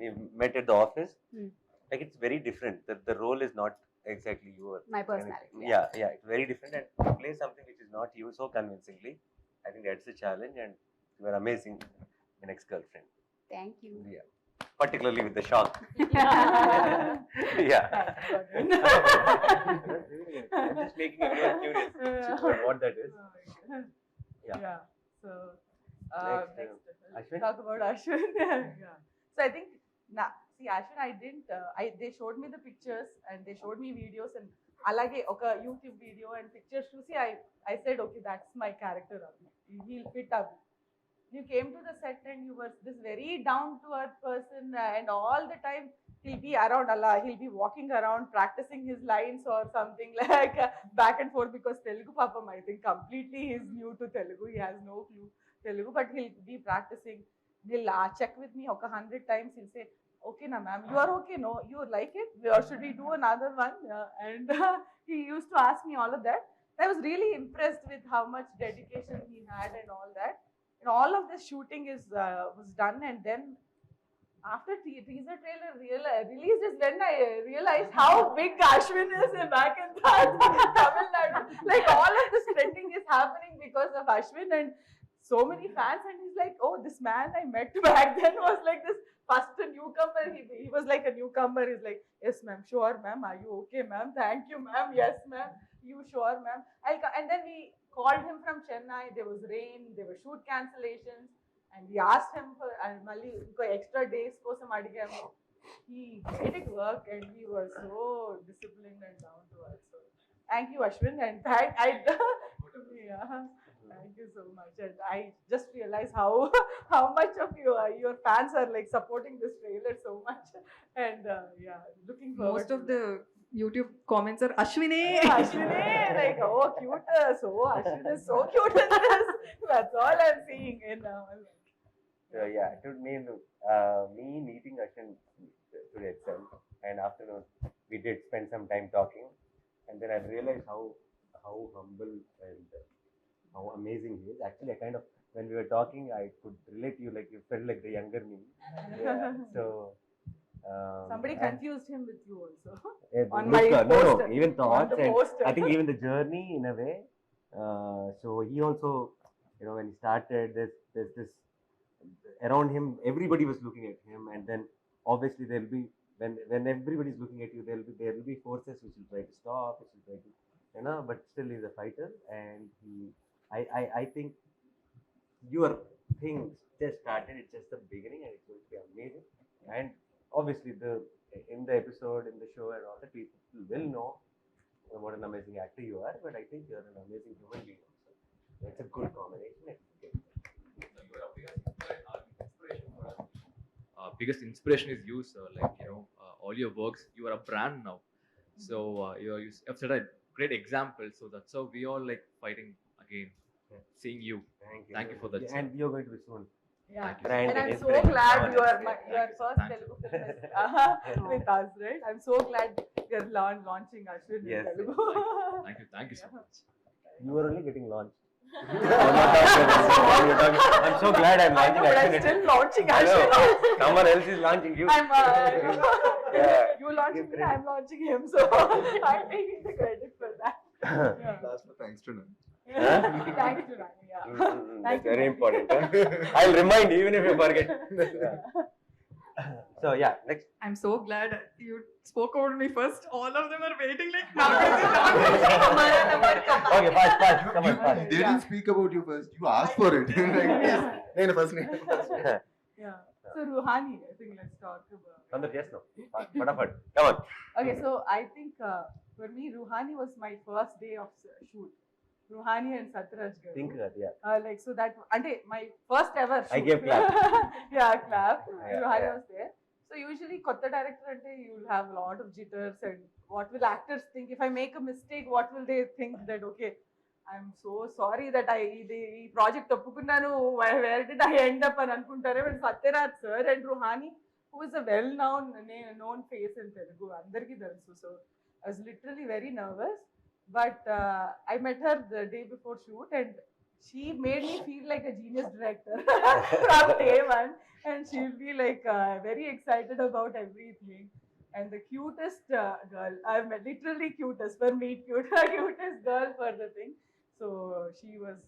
we met at the office, like it's very different. The role is not exactly your My personality. Yeah, it's very different, and to play something which is not you so convincingly, I think that's the challenge, and you were amazing in Ex-Girlfriend. Thank you. Yeah, particularly with the shock. Yeah. Thank I'm just making everyone curious about what that is. Yeah. So Next, Ashwin? talk about Ashwin. Yeah. So I think see Ashwin, I didn't. They showed me the pictures and they showed me videos and alage oka YouTube video and pictures చూసి I said okay, that's my character. He'll fit up. You came to the set and you were this very down to earth person and all the time he'll be around Allah. He'll be walking around practicing his lines or something like back and forth because Telugu papam, I think completely he's new to Telugu. He has no clue Telugu, but he'll be practicing. He'll check with me 100 times. He'll say, okay, na ma'am, you are okay, no? You like it? Or should we do another one? And he used to ask me all of that. I was really impressed with how much dedication he had and all that. And all of this shooting was done, and then after teaser trailer released is when I realized how big Ashwin is back in Tamil Nadu. Like all of this trending is happening because of Ashwin and so many fans, and he's like, oh, this man I met back then was like this first newcomer. He was like a newcomer. He's like, yes ma'am, sure ma'am, are you okay ma'am? Thank you ma'am, yes ma'am, you sure ma'am? And then we called him from Chennai. There was rain, there were shoot cancellations, and we asked him for Malli extra days kosam adigamu. He made it work, and he was so disciplined and down to earth. So thank you Ashwin, and thank you so much. And I just realized how much of your fans are like supporting this trailer so much, and looking forward. Most of the YouTube comments are Ashwine. Like, oh, cute. So Ashwin is so cute in this. That's all I'm seeing in So yeah, to me meeting Ashwin today itself, and afternoon we did spend some time talking, and then I realized how humble and how amazing he is. Actually, I kind of, when we were talking, I could relate to you, like you felt like the younger me. Yeah. So somebody confused him with you also. On look, my poster. no, even thoughts, and poster. I think even the journey in a way. So he also, when he started, there's this around him, everybody was looking at him, and then obviously there'll be, when everybody's looking at you, there will be forces which will try to stop, which will try to, but still he's a fighter, and I think your thing just started. It's just the beginning, and it's going to be amazing. And obviously in the episode, in the show, and all that, people will know what an amazing actor you are, but I think you're an amazing human being also. It's a good combination. Biggest inspiration is you, sir. Like, all your works, you are a brand now. So you have set a great example. So that's how we all like fighting again, seeing you. Thank you for that. And you're going to be soon. Yeah, Brand and I'm so inspiration. glad you are Thank your you. first Thank Telugu film is with us, right? I'm so glad you're launching Ashwin Yes, in Telugu. Thank you so much. You are only getting launched. I'm so glad I'm I know, launching but I'm Ashwin. still launching I know. Ashwin. Someone else is launching you. I'm Yeah. you launching me, I'm launching him, so I'm taking the credit for that. Yeah. Last but thanks to Nani. Thanks to Nani, yeah. That's Thank you, very Nani. important. I'll remind even if you forget. So yeah, next. I'm so glad you spoke over me first. All of them are waiting like now. Okay, fast. Come on, fast. They didn't speak about you first. You asked for it. Like, yes. Name first. Yeah. So Ruhani, I think let's talk about. Nandar, yes, no. Fatapat. Come on. Okay, so I think for me, Ruhani was my first day of shoot. Ruhani and Sathyaraj garu. Think that, yeah. Like, so that, ante my first ever shoot. I gave clap. Yeah, clap. Yeah, Ruhani yeah. was there. So usually, kotta director ante you'll have a lot of jitters and what will actors think? If I make a mistake, what will they think that, okay, I'm so sorry that I the project oppukunnanu, where did I end up అని అనుకుంటారే. But Sathyaraj sir and Ruhani, who is a known face in Telugu, andarki తెలుసు. So I was literally very nervous, but I met her the day before shoot, and she made me feel like a genius director from day one, and she'll be like very excited about everything. And the cutest girl, I'm literally cutest for me, cutest girl for the thing. So she was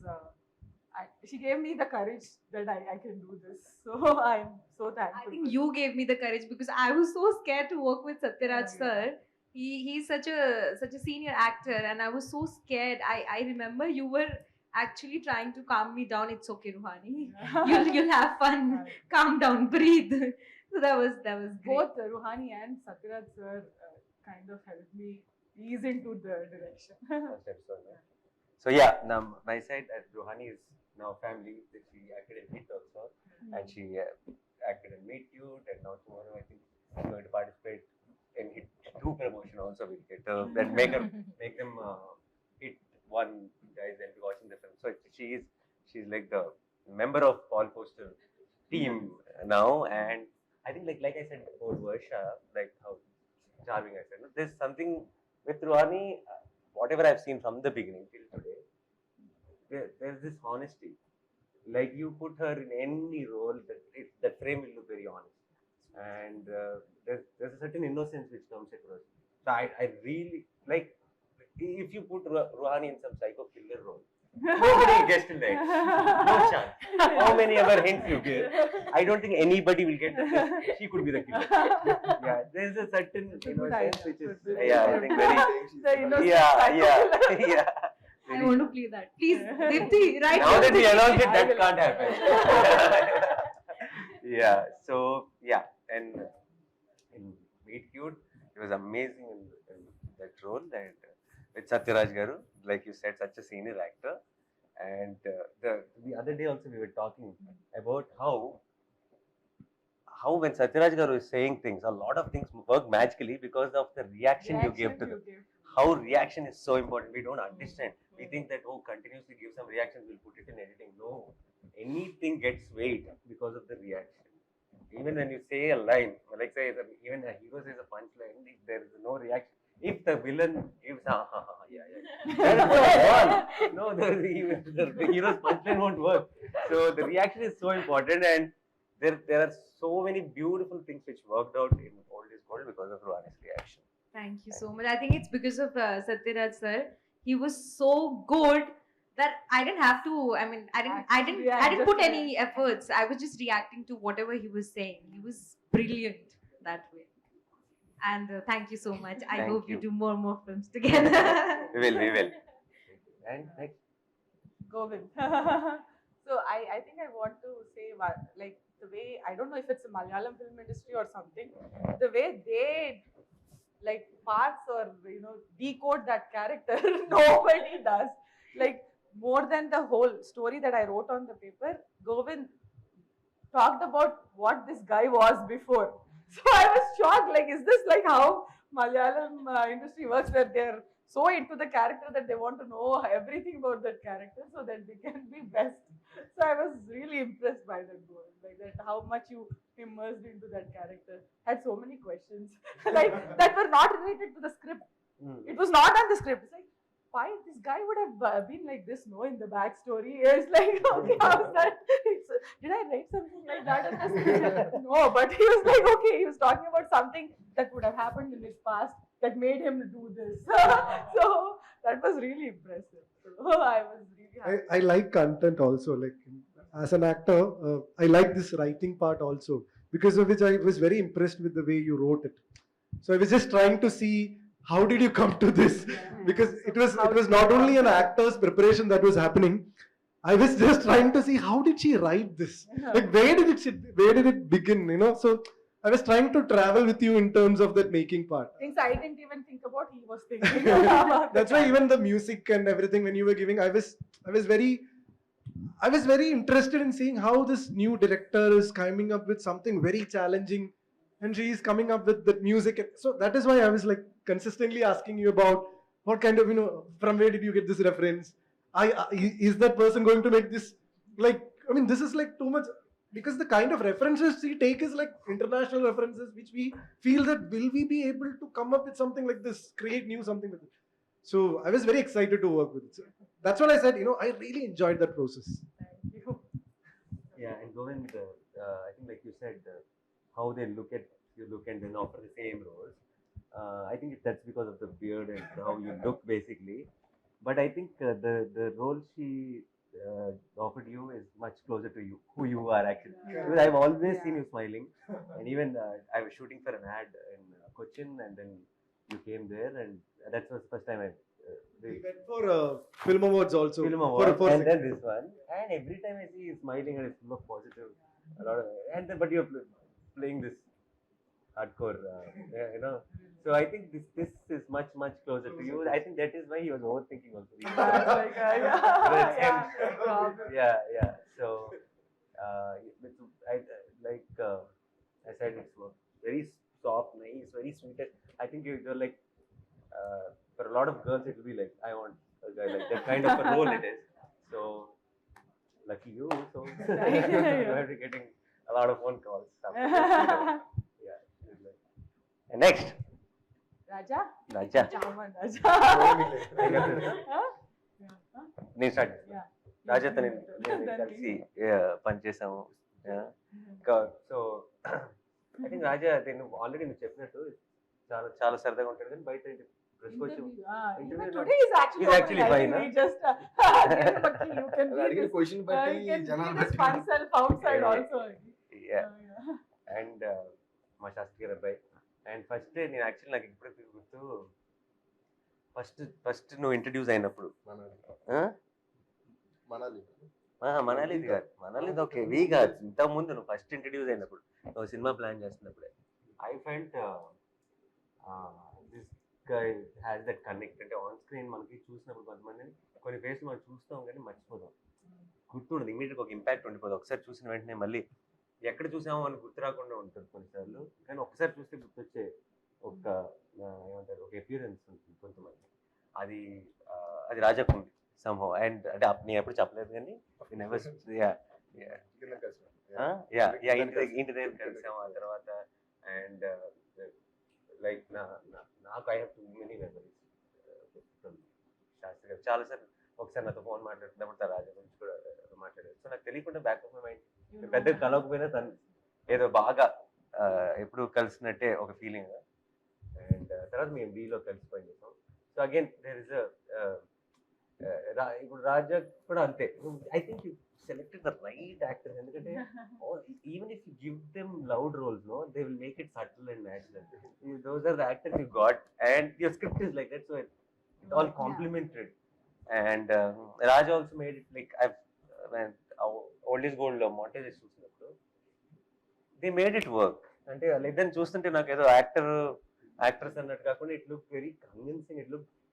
she gave me the courage that I can do this. So I'm so thankful. I think you gave me the courage because I was so scared to work with Sathyaraj sir. He's such a senior actor, and I was so scared. I remember you were actually trying to calm me down. It's okay, Ruhani. You'll have fun. Calm down, breathe. So that was great. Both Ruhani and Sathyaraj sir kind of helped me ease into the direction. First episode, no? So yeah, now my side, Rohini is now family. She acted in Hit also, and she acted in Meet Cute, and now tomorrow I think she's going to participate in Hit 2 promotion also. We'll get that make them Hit 1 guys and be watching the film. So she's like the member of All Poster team now, and I think like I said before, Varsha, like how charming I said. No? There's something with Ruhani, whatever I've seen from the beginning till today, there's this honesty. Like you put her in any role, that frame will look very honest, and there's a certain innocence which comes across. So I really like if you put Ruhani in some psycho killer role. Nobody gets to that. No chance. How many other hints you give? I don't think anybody will get that she could be the killer. Yeah, there's a certain innocence which is I think very yeah. I want to play that. Please, Deepthi, right now that we announced it, that can't happen. Yeah. So yeah, and in Meet Cute, it was amazing in that role, and with Sathyaraj garu, like you said, such a senior actor. And the other day also we were talking about how when Sathyaraj garu is saying things, a lot of things work magically because of the reaction you give to them. How reaction is so important. We don't understand. We think that continuously give some reactions, we'll put it in editing. No, anything gets weight because of the reaction. Even when you say a line, like say even a hero says a punchline, if there is no reaction. If the villain gives yeah, that is not one. No, the hero's punchline won't work. So the reaction is so important, and there are so many beautiful things which worked out in Old is Gold because of Ruhani's reaction. Thank you so much. I think it's because of Sathyaraj sir. He was so good that I didn't have to. I mean, I didn't put any efforts. I was just reacting to whatever he was saying. He was brilliant that way. And thank you so much. I hope you do more films together. We will. And next, Govind. So I think I want to say like the way, I don't know if it's a Malayalam film industry or something, the way they like parts or decode that character, nobody does. Like more than the whole story that I wrote on the paper, Govind talked about what this guy was before. So I was shocked, like, is this like how Malayalam industry works, where they're so into the character that they want to know everything about that character so that they can be best. So I was really impressed by that goal, like that how much you immersed into that character. Had so many questions, like that were not related to the script. It was not on the script. It's like, why this guy would have been like this, in the backstory. It's like, okay, how's that? Did I write something like that in the script? No, but he was like, okay, he was talking about something that would have happened in his past that made him do this. So that was really impressive. So I was really happy. I like content also. Like as an actor, I like this writing part also, because of which I was very impressed with the way you wrote it. So I was just trying to see, how did you come to this? Because it was not only an actor's preparation that was happening. I was just trying to see, how did she write this? Like where did it begin? So I was trying to travel with you in terms of that making part. Things I didn't even think about, he was thinking. That's why even the music and everything when you were giving, I was very interested in seeing how this new director is coming up with something very challenging. And she is coming up with the music. So that is why I was like consistently asking you about what kind of, from where did you get this reference? Is that person going to make this? Like, I mean, this is like too much, because the kind of references we take is like international references, which we feel that will we be able to come up with something like this, create new something with it. So I was very excited to work with it. So that's what I said, I really enjoyed that process. Thank you. Yeah, and Govind, I think like you said, how they look at you and then offer the same roles. I think that's because of the beard and how you look basically. But I think the role she offered you is much closer to you, who you are actually. Because I've always seen you smiling, and even I was shooting for an ad in Cochin, and then you came there, and that was the first time I We went for film awards also. film For- award, for and then this one, and every time I see you smiling and it's full of positive, a lot of, and then but you're playing this hardcore, So I think this is much closer to you. I think that is why he was overthinking also. Yeah. So I said, it's very soft, nice, very sweet. I think you're like, for a lot of girls it will be like, I want a guy like that kind of a role it is. So lucky you. So you have to getting a lot of phone calls. Yeah. And next. Raaja? Raaja. Chaman Raaja. నేను start Yeah. రాజాతో నేను కలిసి పనిచేసాము. So I think రాజా నేను already నువ్వు చెప్పినట్టు చాలా చాలా సరదాగా ఉంటాడు, కానీ బయట ప్రెస్కి వచ్చి Even today is actually He's actually open. I fine, think we just gave him a key. You can be అడిగిన this, క్వశ్చన్ బట్టి you can జనాలు be this fun self outside also. And మా శాస్త్రి గారు అబ్బాయి. అండ్ ఫస్ట్ నేను actually నాకు ఇప్పుడు గుర్తు, ఫస్ట్ నువ్వు ఇంట్రడ్యూస్ అయినప్పుడు మనాలిది కాదు, మనాలిది ఓకే వీ కాదు, ఇంతకుముందు నువ్వు ఫస్ట్ ఇంట్రడ్యూస్ అయినప్పుడు నువ్వు సినిమా ప్లాన్ చేస్తున్నప్పుడే I felt this guy has that connect. అంటే ఆన్ స్క్రీన్ మనకి చూసినప్పుడు కొంతమందిని కొన్ని ఫేస్ మనం చూస్తాం కానీ మర్చిపోతాం, గుర్తుండదు, ఇమీడియట్గా ఒక ఇంపాక్ట్ ఉండిపోదు. ఒకసారి చూసిన వెంటనే మళ్ళీ ఎక్కడ చూసామో అని గుర్తు రాకుండా ఉంటుంది కొన్నిసార్లు, కానీ ఒకసారి చూస్తే గుర్తొచ్చే ఒక ఏమంటారు ఒక అపియరెన్స్ ఉంటుంది కొంతమంది. అది రాజాకు ఉంది somehow. అండ్ అంటే నేను ఎప్పుడు చెప్పలేదు కానీ ఇంటి దగ్గర కలిసాము ఆ తర్వాత. అండ్ లైక్ నాకు I have too many memories Shastri గారు చాలాసార్లు. ఒకసారి నాతో ఫోన్ మాట్లాడుతున్నప్పుడు రాజా గురించి కూడా మాట్లాడారు. సో నాకు తెలియకుండా బ్యాక్ ఆఫ్ మై మైండ్ పెద్దగా కలవకపోయినా తను ఏదో బాగా ఎప్పుడు కలిసినట్టే ఒక ఫీలింగ్. అండ్ తర్వాత మేము బీలో కలిసిపోయి చేసాం. సో అగైన్ దేర్ ఇస్ ఇప్పుడు రాజా కూడా అంతే. I think you selected the right actors, ఎందుకంటే even if you give them loud roles no they will make it subtle and natural. Those are the actors you got and your script is like that, so it all complemented. And Raj also made it like old is gold montages చూసినప్పుడు they made it work. అంటే లేదని చూస్తుంటే నాకు ఏదో actors అన్నట్టు కాకుండా it look very convincing,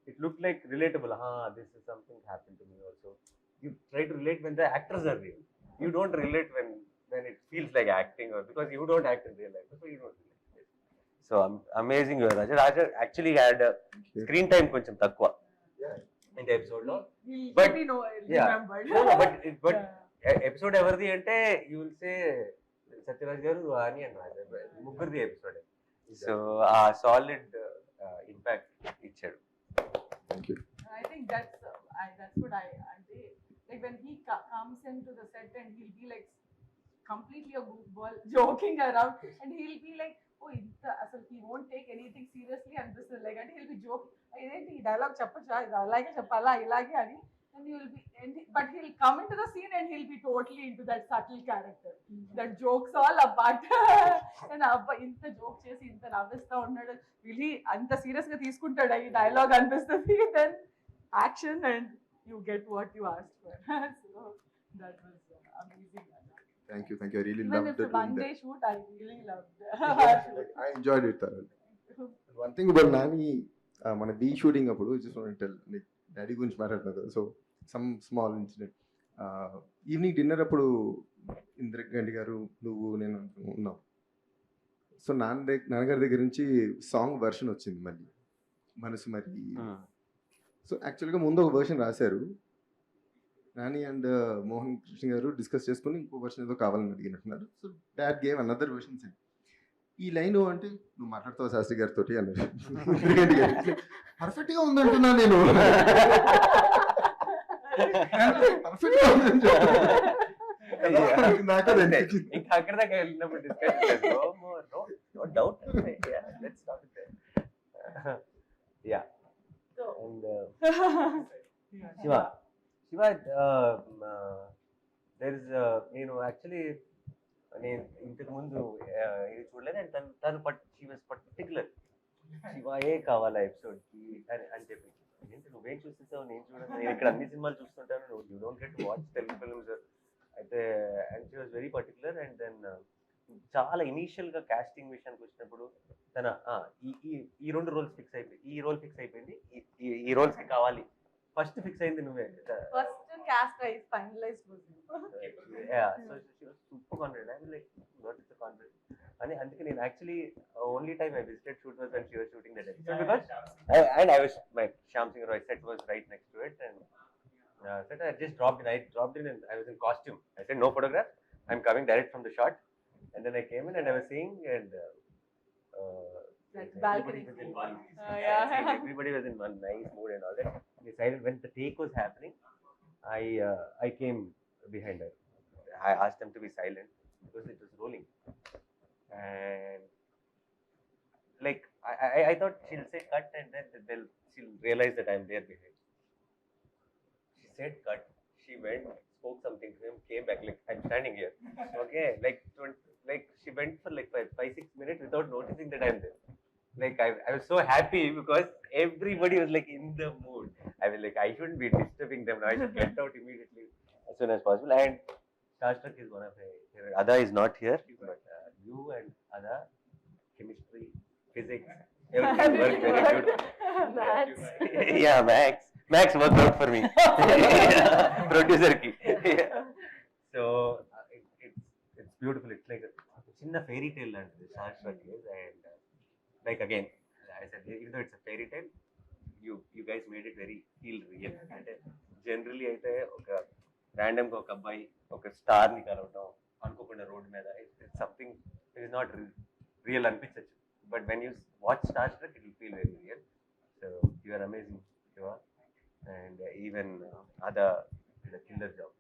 it look like relatable. This is something happen to me also. You try to relate when the actors are real. You don't relate when it feels like acting, or because you don't act in real life, so you don't relate. So amazing you are, Raja actually had screen time కొంచెం తక్కువ in the episode లో, but episode ఎవరిది అంటే you will say Sathyaraj garu, Ruhani and Raja, ముగ్గురిది episode. So ఆ solid impact ఇచ్చాడు. I think that's what I do. Like when he comes into the set and he'll be like completely a goofball, joking around, and he'll be like, oh, he won't take anything seriously, and this is like, and he'll be joking. Identi dialogue cheppacha, alage cheppala ilage ani, and but he'll come into the scene and he'll be totally into that subtle character. That jokes all apart. And abba inta joke chesi inta navista unnadu, really anta serious ga teeskuntada ee dialogue anpistadi, then action and you get what you asked for. So that was amazing. Thank you. I really Even loved if it. one day shoot, I really loved it. I enjoyed it thoroughly. One thing about Nani, మన be shooting అప్పుడు just want to tell, like daddy గురించి మాట్లాడుతున్నారు కదా, so some small incident. Evening dinner అప్పుడు ఇంద్రగంటి గారు, నువ్వు, నేను ఉన్నాం. సో నాన్నగారి దగ్గర నుంచి సాంగ్ వర్షన్ వచ్చింది మళ్ళీ, మనసు మరి. సో యాక్చువల్గా ముందు ఒక వర్షన్ రాశారు, నాని అండ్ మోహన్ కృష్ణ గారు డిస్కస్ చేసుకుని ఇంకో వర్షన్ ఏదో కావాలని అడిగినట్టున్నారు. So dad gave another version. ఈ లైన్ అంటే నువ్వు మాట్లాడుతావు శాస్త్రి గారితో అన్నారు. పర్ఫెక్ట్గా ఉందంటున్నా నేను, పర్ఫెక్ట్గా ఉందని నాకు ఇంకా అక్కడ దాకా వెళ్ళినప్పుడు discussion no doubt. Let's start with yeah. And Shiva Shiva, there is నేను యాక్చువల్లీ నేను ఇంతకు ముందు ఇది చూడలేదు అండ్ తను షీ వాజ్ పర్టికులర్ శివాయే కావాలా ఎపిసోడ్కి అని చెప్పి ఏంటి నువ్వేం చూస్తుంటావు నేను చూడను నేను ఇక్కడ అన్ని సినిమాలు చూస్తుంటాను నువ్వు you don't get to watch Telugu films అయితే and she was very particular and then చాలా ఇనీషియల్గా కాస్టింగ్ విషయానికి వచ్చినప్పుడు తన ఈ రెండు రోల్స్ ఫిక్స్ అయిపోయింది ఈ రోల్ ఫిక్స్ అయిపోయింది ఈ రోల్స్కి కావాలి ఫస్ట్ ఫిక్స్ అయింది నువ్వే First cast I finalized was you. Yeah, so she was super confident. I was like, what is the confidence? And అందుకే నేను actually only time I visited shoot was when she was shooting that episode because I was my Shyam Singh Roy set was right next to it and said I just dropped in and I was in costume. I said no photograph. I'm coming direct from the shot. And then I came in and I was seeing and balcony. Everybody was in one nice mood and all that. Decided when the take was happening, I came behind her. I asked them to be silent because it was rolling. And like I thought she'll say cut and then she'll realize that I'm there behind. She said cut. She went, spoke something to him, came back like I'm standing here. Okay, like she went for like 5-6 minutes without noticing that I'm there. Like I was so happy because everybody was like in the mood. I was like I shouldn't be disturbing them now. I should get out immediately as soon as possible. And Starstruck is one of my favorite. Adah is not here, but you and Adah, chemistry, physics, everything worked very good. Yeah, Max worked out for me. Producer ki. So it's beautiful. It's like a chinna fairy tale and the Starstruck is and like again I said even though it's a fairy tale you guys made it very feel real. అంటే generally అయితే ఒక ర్యాండమ్గా ఒక అబ్బాయి ఒక స్టార్ని కలవటం అనుకోకుండా road మీద it's something it is not real అనిపించచ్చు but when you watch Starstruck it will feel very real. So you are amazing Shiva and even Adah did a killer job.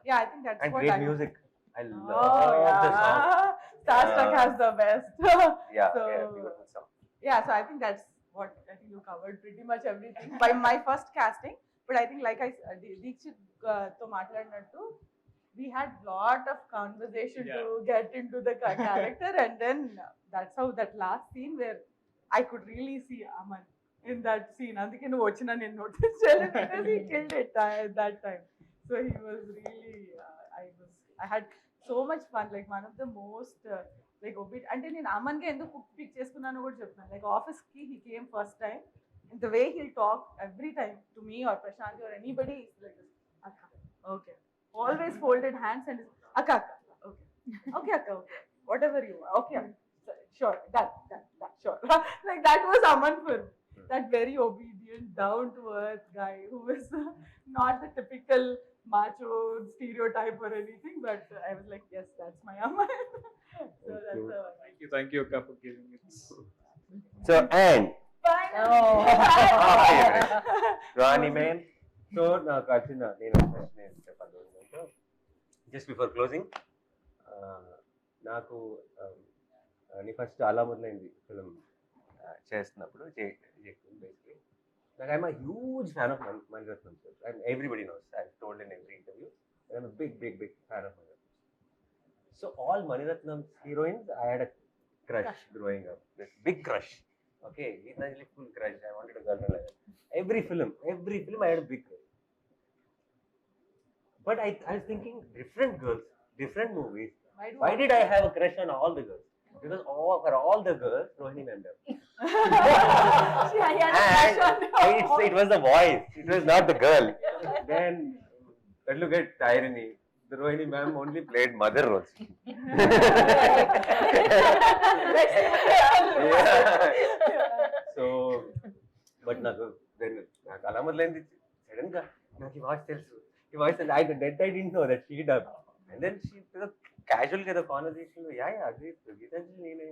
Yeah, I think that's and what great music. I love the song. Starstruck has the best. Yeah, so, beautiful song. Yeah, so I think that's what I think you covered pretty much everything by my first casting. But I think like Dheekshith to matladinattu, we had lot of conversation to get into the character and then that's how that last scene where I could really see Aman in that scene. Andike nu vachina nen notice cheyaledu because he killed it at that time. So he was really I had so much fun, like one of the most like obedient అంటే నేను అమన్ గా ఎందుకు pick చేసుకున్నాను కూడా చెప్తాను like office ki he came first time and the way he'll talk every time to me or Prashanti or anybody is like this, akka okay, always folded hands and akka okay akka okay whatever you want okay sure that sure like that was Aman for me. That very obedient down to earth guy who was not the typical macho stereotype or anything, but I was like, yes, that's my Aman. So that's thank you Akka for giving it. So and Ruhani man. So నాకు వచ్చిన నేను చెప్పాలి just before closing నాకు నీ first అలా మొదలైంది film చేస్తున్నప్పుడు basically like I'm a huge fan of Mani Ratnam sir. And everybody knows. I've told in every interview. I'm a big fan of Mani Ratnam. So all Mani Ratnam's heroines, I had a crush growing up. This big crush. Okay, it's not really full crush. I wanted a girlfriend like that. Every film, I had a big crush. But I was thinking, different girls, different movies. Why did I have a crush on all the girls? Because for all the girls, Rohini member. And it was the voice. It was not the girl. Then, look at irony. The Rohini ma'am only played mother roles. So, but నాకు అలా మొదలైంది sudden గా నాకు ఈ voice తెలుసు ఈ voice I didn't know that she dubbed. And then she క్యాజువల్గా ఏదో కాన్వర్సేషన్ అది గీతాంజలి నేనే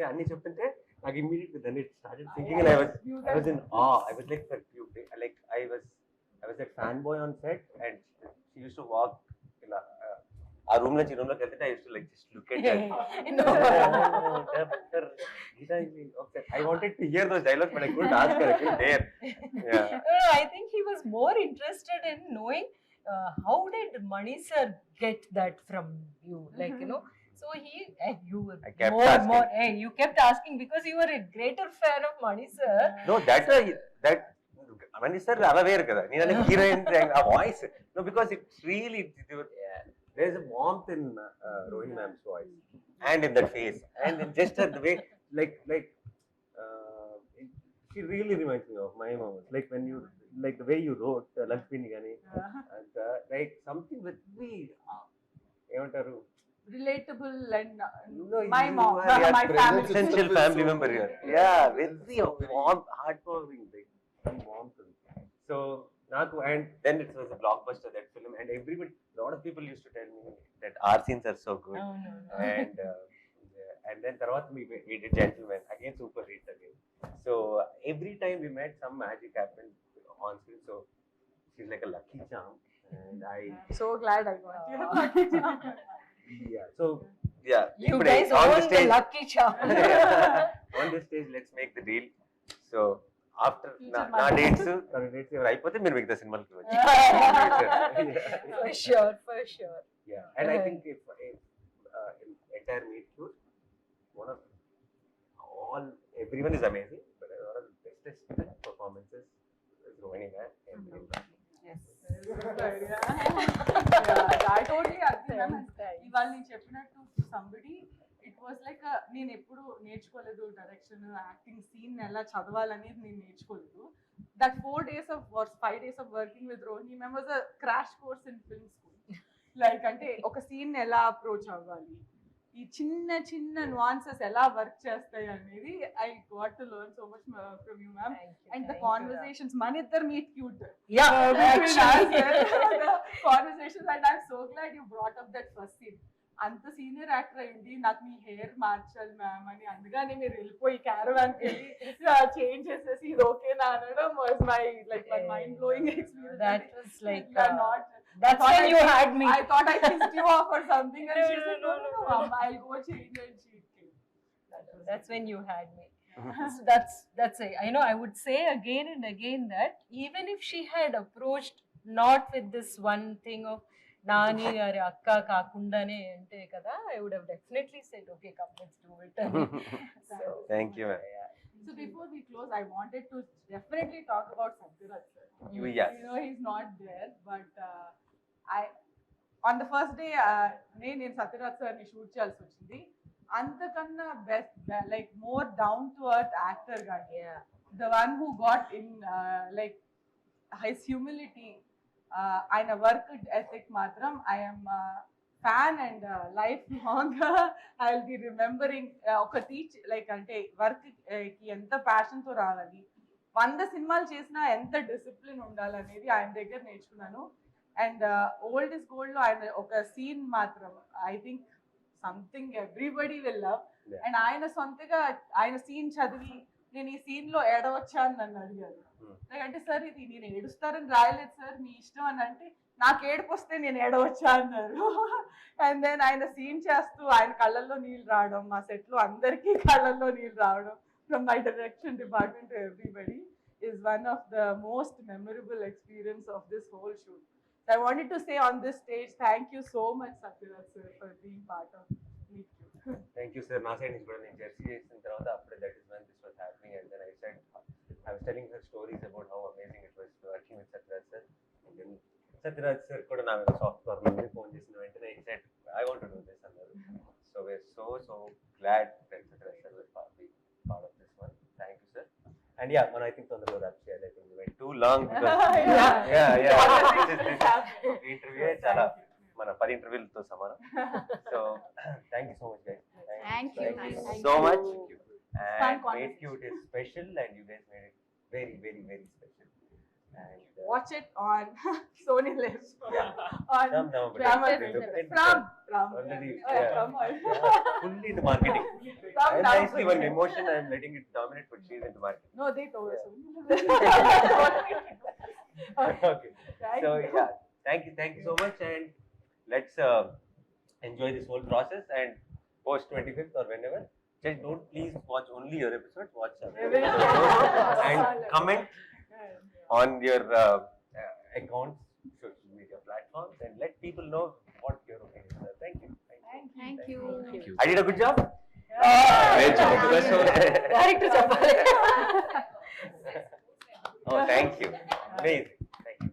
అన్ని చెప్తుంటే నాకు ఇమ్మీడియట్గా then it started thinking and I was in awe. I was like I was that fan boy on set and she used to walk ఇలా ఆ రూమ్ నుంచి రూమ్ లోకి వెళ్తే I use to like just look at I wanted to hear those dialogues, but I couldn't ask her. I couldn't dare. Yeah. I think he was more interested in knowing how did Mani sir get that from you, like you know. So you were I kept asking. you kept asking because you were a greater fan of Mani sir. No, that Mani sir aware kada. Neenane heroine a voice. No, because it's really there's a warmth in Rohini ma'am's voice and in that face and in just the way like she really reminds me of my mom. Like when you like the way you wrote Lakshmi Gani and like something with me. Evantaru Relatable and no, my you mom, are my family. essential family member here. Yeah, very warm, heartwarming, like some warmth. So, and then it was a blockbuster, that film, and everybody, a lot of people used to tell me that our scenes are so good. Oh, no. And then Tarvat we did Gentleman, again super hit again. So every time we met, some magic happened on screen. So she's like a lucky charm, and So glad I got you. Lucky charm. yeah. So yeah, You today, guys on own the the stage, lucky charm. on this stage, let's make the deal. So after Future na man. dates ఎవరు అయిపోతే మీరు మిగతా సినిమాలకి వచ్చి For sure, for sure. yeah. And I think if entire meet cute, one of everyone is amazing, but one of the bestest performances is Rohini man. Yes. Yeah, I totally agree. ఇవాళ నేను చెప్పినట్టు somebody it was like నేను ఎప్పుడు నేర్చుకోలేదు direction acting scene ఎలా చదవాలనేది నేను నేర్చుకోలేదు that 4 days of or 5 days of working with Rohini ma'am was a crash course in film school. Like అంటే ఒక సీన్ ఎలా అప్రోచ్ అవ్వాలి, ఈ చిన్న చిన్న nuances ఎలా వర్క్ చేస్తాయి అనేది I got to learn so much from you ma'am. And the conversations మన ఇద్దరు meet cute. Yeah, Between actually. us, the conversations, and I'm so glad you brought up that first scene. అంత senior actor అయింది నాకు మీ hair మార్చాలి ma'am అని అందుకని మీరు వెళ్ళిపోయి క్యారవాన్కి వెళ్ళి చేంజ్ చేసేసి ఇది ఓకేనా అనడం was my like my mind blowing experience. That was like not that's when you had me. I thought I kissed you off or something and she said no, I'll go change and she came. That's when you had me. So that's it. I know I would say again and again that even if she had approached not with this one thing of Nani or Akka Kakundane ante kada, I would have definitely said okay, come let's do it. So Thank you, man. So before we close, I wanted to definitely talk about Sathyaraj sir. Yes. You know he's not there, but on the first day నేను Sathyaraj sir ని shoot చేయాల్సి వచ్చింది. అంతకన్నా best like more down to earth actor గాని the one who got in like his humility, ఆయన work ethic మాత్రం I am fan and lifelong I will be remembering ఒక teach like అంటే work కి ఎంత passion తో రావాలి, 100 సినిమాలు చేసినా ఎంత డిసిప్లిన్ ఉండాలనేది ఆయన దగ్గర నేర్చుకున్నాను. అండ్ ఓల్డ్ ఇస్ గోల్డ్ లో ఆయన ఒక సీన్ మాత్రం I think something everybody will love. And ఆయన సొంతగా ఆయన సీన్ చదివి నేను ఈ సీన్ లో ఏడవచ్చా అని నన్ను అడిగారు. అంటే సార్ ఇది నేను ఏడుస్తారని రాయలేదు సార్ మీ ఇష్టం అని అంటే నాకు ఏడుపు వస్తే నేను ఏడవచ్చా అన్నారు. అండ్ దెన్ ఆయన సీన్ చేస్తూ ఆయన కళ్ళల్లో నీళ్ళు రావడం, మా సెట్ లో అందరికీ కళ్ళల్లో నీళ్ళు రావడం from my direction department to everybody is one of the most memorable experience of this whole shoot. So I wanted to say on this stage, thank you so much Sathyaraj sir for being part of Meet Cute. Thank you, sir. Na side is good. నేను Jersey చేసిన తర్వాత అప్పుడే that is when this was happening, and then I was telling her stories about how amazing it was working with Sathyaraj sir. And then Sathyaraj sir కూడా నా మీద soft corner నుండి phone చేసిన వెంటనే he said I want to do this అన్నారు. So we're so glad that Sathyaraj sir was part of this one. Thank you, sir. And yeah, I think తొందరలో wrap చేయాలి. I think we went too long because yeah. This interview చాలా మన 10 ఇంటర్వ్యూలతో సమానం. So thank you so much guys. Thank you so much. Thank And Meet Cute is special and you guys made it very special. And watch it on Sony Live. On from November. Already, fully into marketing. And nicely one emotion I am letting it dominate, but she is into marketing. No, they told us. Okay. So yeah, thank you so much, and let's enjoy this whole process, and post 25th or whenever, just don't please watch only your episodes, watch some and comment on your accounts, social media platforms, and let people know what your opinions are. Thank you. Thank you. I did a good job. Great job. Best of luck. Director చెప్పాలి. Oh, thank you. Amazing.